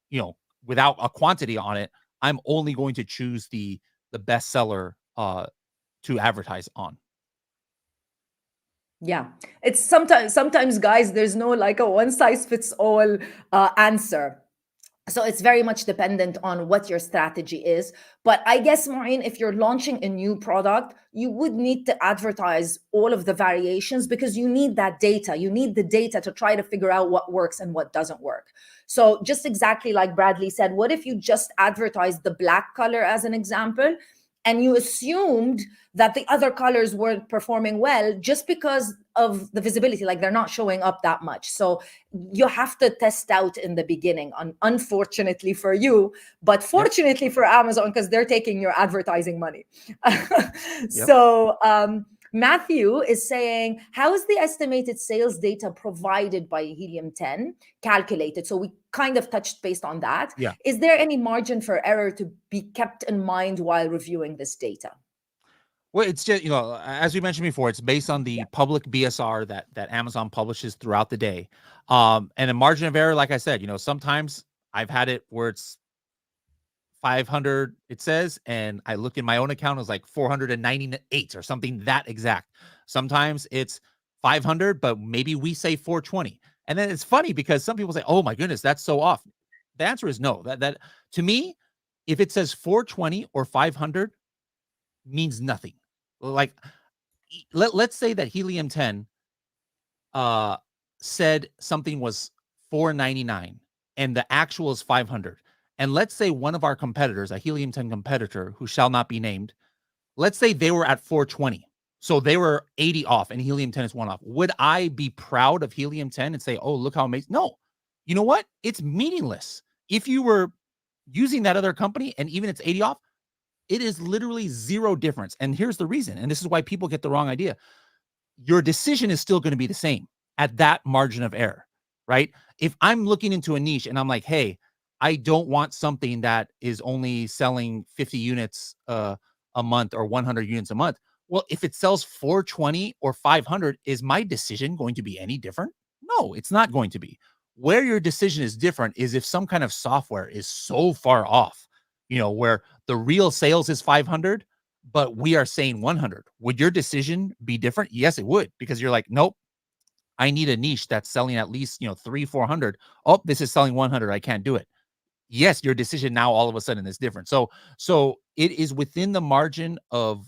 S2: you know, without a quantity on it, I'm only going to choose the bestseller to advertise on.
S1: Yeah, it's sometimes, guys, there's no like a one size fits all answer. So it's very much dependent on what your strategy is. But I guess, Maureen, if you're launching a new product, you would need to advertise all of the variations, because you need that data. You need the data to try to figure out what works and what doesn't work. So just exactly like Bradley said, what if you just advertised the black color as an example, and you assumed that the other colors weren't performing well just because of the visibility, like they're not showing up that much. So you have to test out in the beginning, unfortunately for you, but
S2: Yep.
S1: fortunately for Amazon, because they're taking your advertising money.
S2: Yep.
S1: So Matthew is saying, how is the estimated sales data provided by Helium 10 calculated? So we kind of touched based on that.
S2: Yeah.
S1: Is there any margin for error to be kept in mind while reviewing this data?
S2: Well, it's just, you know, as we mentioned before, it's based on the public BSR that Amazon publishes throughout the day. And a margin of error, like I said, you know, sometimes I've had it where it's 500, it says, and I look in my own account, it was like 498 or something that exact. Sometimes it's 500, but maybe we say 420. And then it's funny because some people say, "Oh my goodness, that's so off." The answer is no. That to me, if it says 420 or 500, means nothing. Like, let's say that Helium 10 said something was 499 and the actual is 500. And let's say one of our competitors, a Helium 10 competitor who shall not be named, let's say they were at 420. So they were 80 off and Helium 10 is 1 off. Would I be proud of Helium 10 and say, "Oh, look how amazing"? No. You know what? It's meaningless. If you were using that other company and even it's 80 off, it is literally zero difference. And here's the reason. And this is why people get the wrong idea. Your decision is still going to be the same at that margin of error, right? If I'm looking into a niche and I'm like, "Hey, I don't want something that is only selling 50 units a month or 100 units a month." Well, if it sells 420 or 500, is my decision going to be any different? No, it's not going to be. Where your decision is different is if some kind of software is so far off, you know, where the real sales is 500, but we are saying 100. Would your decision be different? Yes, it would, because you're like, "Nope, I need a niche that's selling at least, you know, 300-400. Oh, this is selling 100. I can't do it." Yes, your decision now all of a sudden is different. So it is within the margin of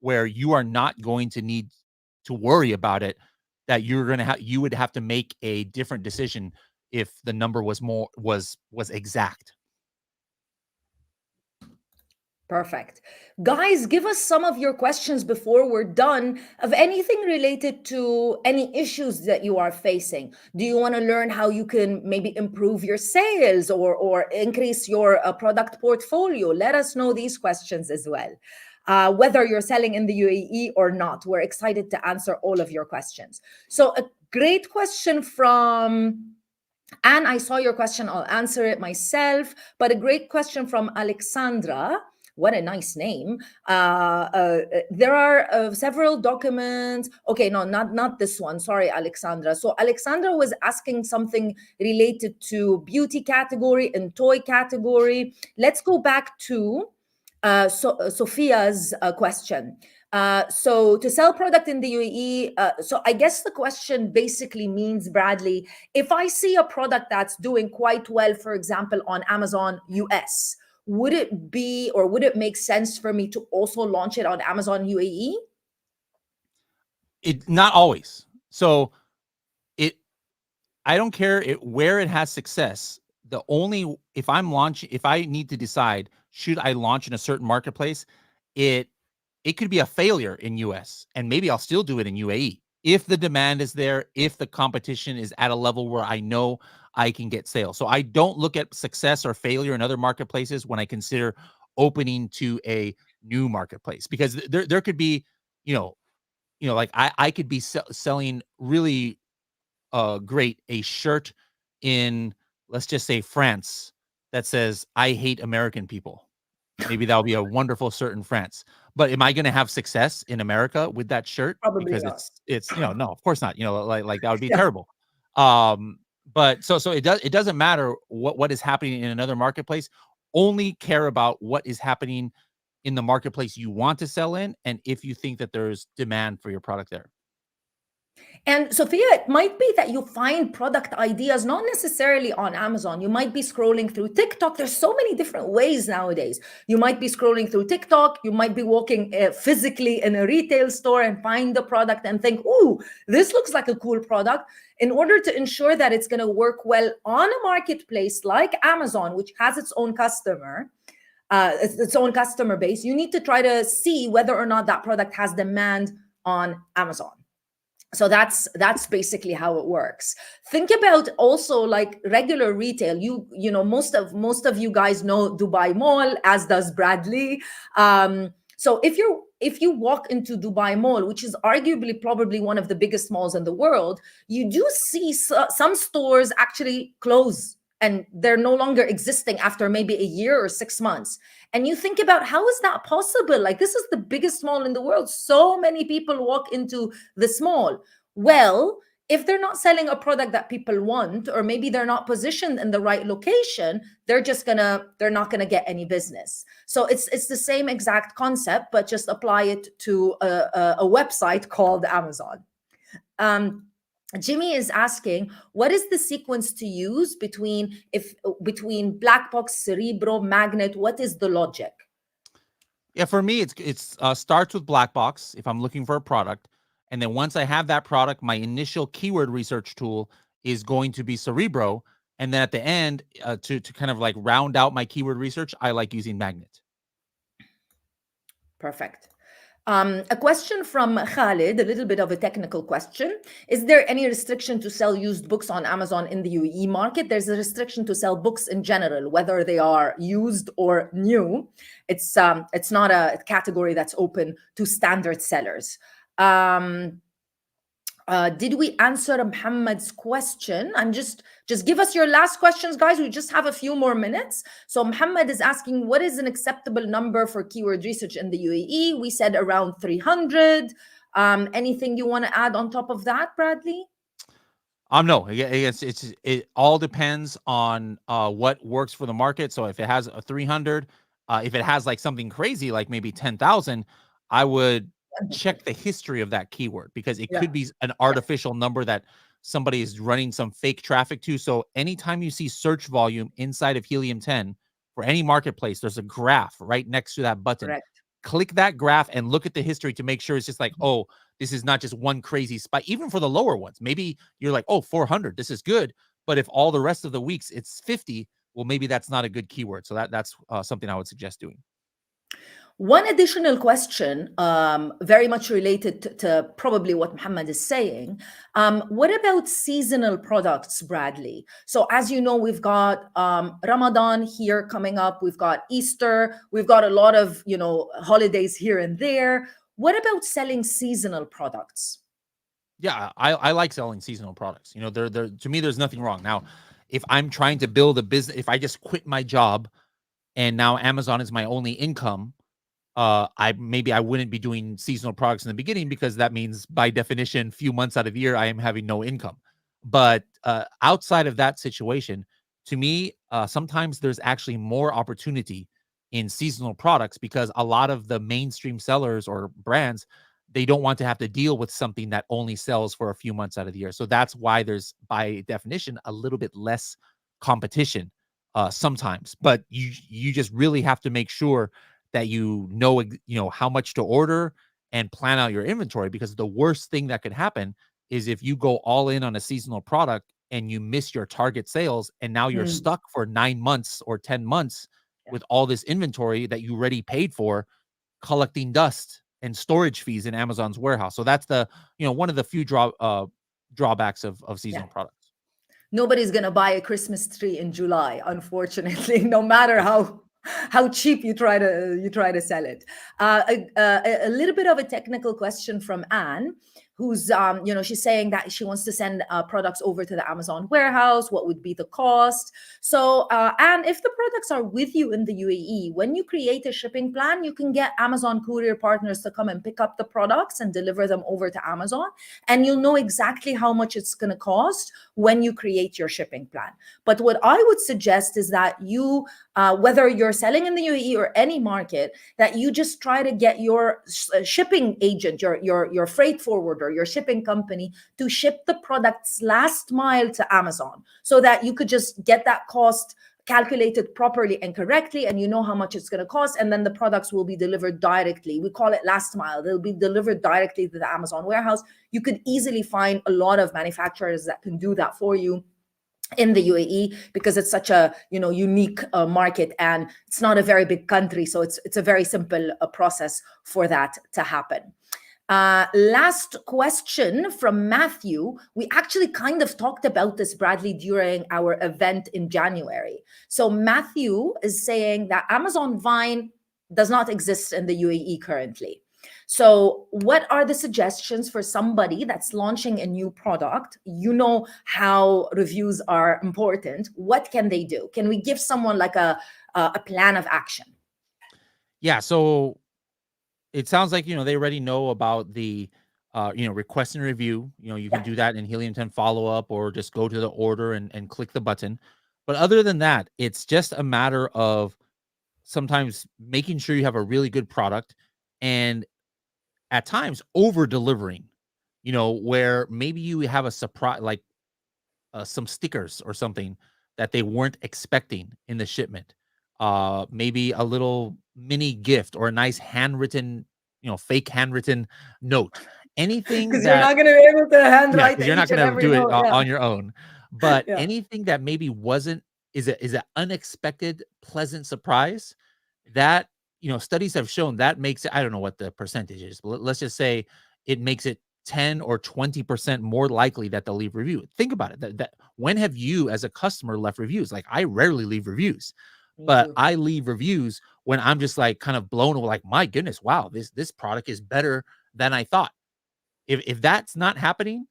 S2: where you are not going to need to worry about it, that you would have to make a different decision if the number was exact.
S1: Perfect. Guys, give us some of your questions before we're done of anything related to any issues that you are facing. Do you want to learn how you can maybe improve your sales or increase your product portfolio? Let us know these questions as well. Whether you're selling in the UAE or not, we're excited to answer all of your questions. So, a great question from Anne. I saw your question. I'll answer it myself. But a great question from Alexandra. What a nice name. There are several documents. Okay, no, not this one. Sorry, Alexandra. So Alexandra was asking something related to beauty category and toy category. Let's go back to Sophia's question. So to sell product in the UAE, so I guess the question basically means, Bradley, if I see a product that's doing quite well, for example, on Amazon US, would it be, or would it make sense for me to also launch it on Amazon UAE?
S2: It not always. So I don't care where it has success. If I need to decide, should I launch in a certain marketplace, it could be a failure in US and maybe I'll still do it in UAE. If the demand is there, if the competition is at a level where I know I can get sales. So I don't look at success or failure in other marketplaces when I consider opening to a new marketplace, because there could be, like I could be selling really great a shirt in, let's just say, France, that says I hate American people. Maybe that'll be a wonderful shirt in France. But am I going to have success in America with that shirt?
S1: Probably
S2: Because
S1: not.
S2: it's no, of course not. Like that would be
S1: Yeah.
S2: terrible. But so it doesn't matter what is happening in another marketplace. Only care about what is happening in the marketplace you want to sell in, and if you think that there's demand for your product there.
S1: And Sophia, it might be that you find product ideas not necessarily on Amazon. You might be scrolling through TikTok. There's so many different ways nowadays. You might be scrolling through TikTok. You might be walking physically in a retail store and find the product and think, ooh, this looks like a cool product. In order to ensure that it's going to work well on a marketplace like Amazon, which has its own customer base, you need to try to see whether or not that product has demand on Amazon. So that's basically how it works. Think about also like regular retail. You know, most of you guys know Dubai Mall, as does Bradley. So if you walk into Dubai Mall, which is arguably probably one of the biggest malls in the world, you do see some stores actually close and they're no longer existing after maybe a year or 6 months. And you think about, how is that possible? Like, this is the biggest mall in the world. So many people walk into this mall. Well, if they're not selling a product that people want, or maybe they're not positioned in the right location, they're not gonna get any business. So it's the same exact concept, but just apply it to a website called Amazon. Jimmy is asking, what is the sequence to use between black box, Cerebro, magnet? What is the logic?
S2: Yeah, for me, it's starts with black box if I'm looking for a product, and then once I have that product, my initial keyword research tool is going to be Cerebro, and then at the end, to kind of like round out my keyword research, I like using magnet.
S1: Perfect. A question from Khalid, a little bit of a technical question. Is there any restriction to sell used books on Amazon in the UAE market? There's a restriction to sell books in general, whether they are used or new. It's not a category that's open to standard sellers. Did we answer Muhammad's question? And just give us your last questions, guys. We just have a few more minutes. So Muhammad is asking, what is an acceptable number for keyword research in the UAE? We said around 300. Anything you want to add on top of that, Bradley?
S2: No, it all depends on what works for the market. So if it has a 300, if it has like something crazy, like maybe 10,000, I would check the history of that keyword, because it could be an artificial number that somebody is running some fake traffic to. So anytime you see search volume inside of Helium 10 for any marketplace, there's a graph right next to that button.
S1: Correct.
S2: Click that graph and look at the history to make sure it's just like, oh, this is not just one crazy spike. Even for the lower ones, maybe you're like, oh, 400, this is good. But if all the rest of the weeks it's 50, well, maybe that's not a good keyword. So that's something I would suggest doing.
S1: One additional question, very much related to probably what Muhammad is saying. What about seasonal products, Bradley? So as you know, we've got Ramadan here coming up. We've got Easter. We've got a lot of, holidays here and there. What about selling seasonal products?
S2: Yeah, I like selling seasonal products. To me, there's nothing wrong. Now, if I'm trying to build a business, if I just quit my job and now Amazon is my only income, I wouldn't be doing seasonal products in the beginning, because that means by definition, few months out of the year, I am having no income. But outside of that situation, to me, sometimes there's actually more opportunity in seasonal products, because a lot of the mainstream sellers or brands, they don't want to have to deal with something that only sells for a few months out of the year. So that's why there's, by definition, a little bit less competition sometimes. But you just really have to make sure that you know how much to order and plan out your inventory, because the worst thing that could happen is if you go all in on a seasonal product and you miss your target sales, and now you're stuck for 9 months or 10 months with all this inventory that you already paid for, collecting dust and storage fees in Amazon's warehouse. So that's the, one of the few drawbacks of seasonal products.
S1: Nobody's going to buy a Christmas tree in July, unfortunately, no matter how cheap you try to sell it. A little bit of a technical question from Anne, who's she's saying that she wants to send products over to the Amazon warehouse. What would be the cost? So Anne, if the products are with you in the UAE, when you create a shipping plan, you can get Amazon courier partners to come and pick up the products and deliver them over to Amazon, and you'll know exactly how much it's going to cost when you create your shipping plan. But what I would suggest is that you, whether you're selling in the UAE or any market, that you just try to get your shipping agent, your freight forwarder, your shipping company, to ship the products last mile to Amazon, so that you could just get that cost calculated properly and correctly, and you know how much it's going to cost, and then the products will be delivered directly. We call it last mile. They'll be delivered directly to the Amazon warehouse. You could easily find a lot of manufacturers that can do that for you in the UAE, because it's such a unique market, and it's not a very big country, so it's a very simple process for that to happen. Last question from Matthew. We actually kind of talked about this, Bradley, during our event in January. So Matthew is saying that Amazon Vine does not exist in the UAE currently. So what are the suggestions for somebody that's launching a new product? You know how reviews are important. What can they do? Can we give someone like a plan of action?
S2: Yeah, so it sounds like, they already know about the, request and review. You can do that in Helium 10 follow-up, or just go to the order and click the button. But other than that, it's just a matter of sometimes making sure you have a really good product, and at times over delivering, where maybe you have a surprise, like some stickers or something that they weren't expecting in the shipment. Maybe a little mini gift, or a nice handwritten, fake handwritten note. Anything
S1: because
S2: that
S1: you're not going to be able to handwrite
S2: you're not going to do it on your own. But
S1: Yeah.
S2: anything that maybe is an unexpected pleasant surprise, that studies have shown that makes it, I don't know what the percentage is, but let's just say it makes it 10 or 20% more likely that they'll leave review. Think about it. That when have you as a customer left reviews? Like, I rarely leave reviews, but I leave reviews when I'm just like kind of blown away, like, my goodness, wow, this product is better than I thought. If that's not happening,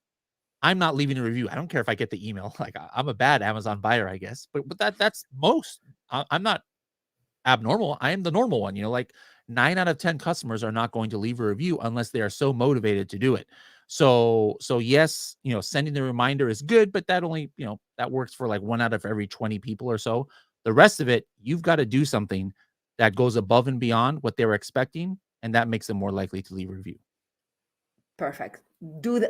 S2: I'm not leaving a review. I don't care if I get the email. Like, I'm a bad Amazon buyer, I guess, but that's most. I'm not abnormal. I am the normal one. Like 9 out of 10 customers are not going to leave a review unless they are so motivated to do it. So yes, sending the reminder is good, but that only, that works for like 1 out of every 20 people or so. The rest of it, you've got to do something that goes above and beyond what they were expecting, and that makes them more likely to leave a review.
S1: Perfect. Do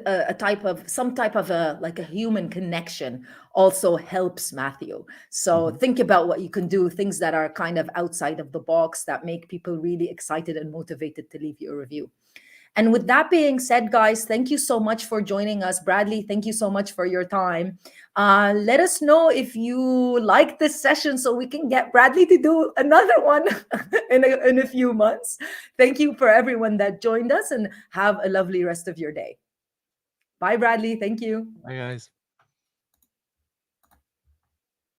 S1: some type of a human connection also helps, Matthew. So think about what you can do, things that are kind of outside of the box that make people really excited and motivated to leave you a review. And with that being said, guys, thank you so much for joining us. Bradley, thank you so much for your time. Let us know if you like this session so we can get Bradley to do another one in a few months. Thank you for everyone that joined us, and have a lovely rest of your day. Bye, Bradley. Thank you.
S2: Bye, guys.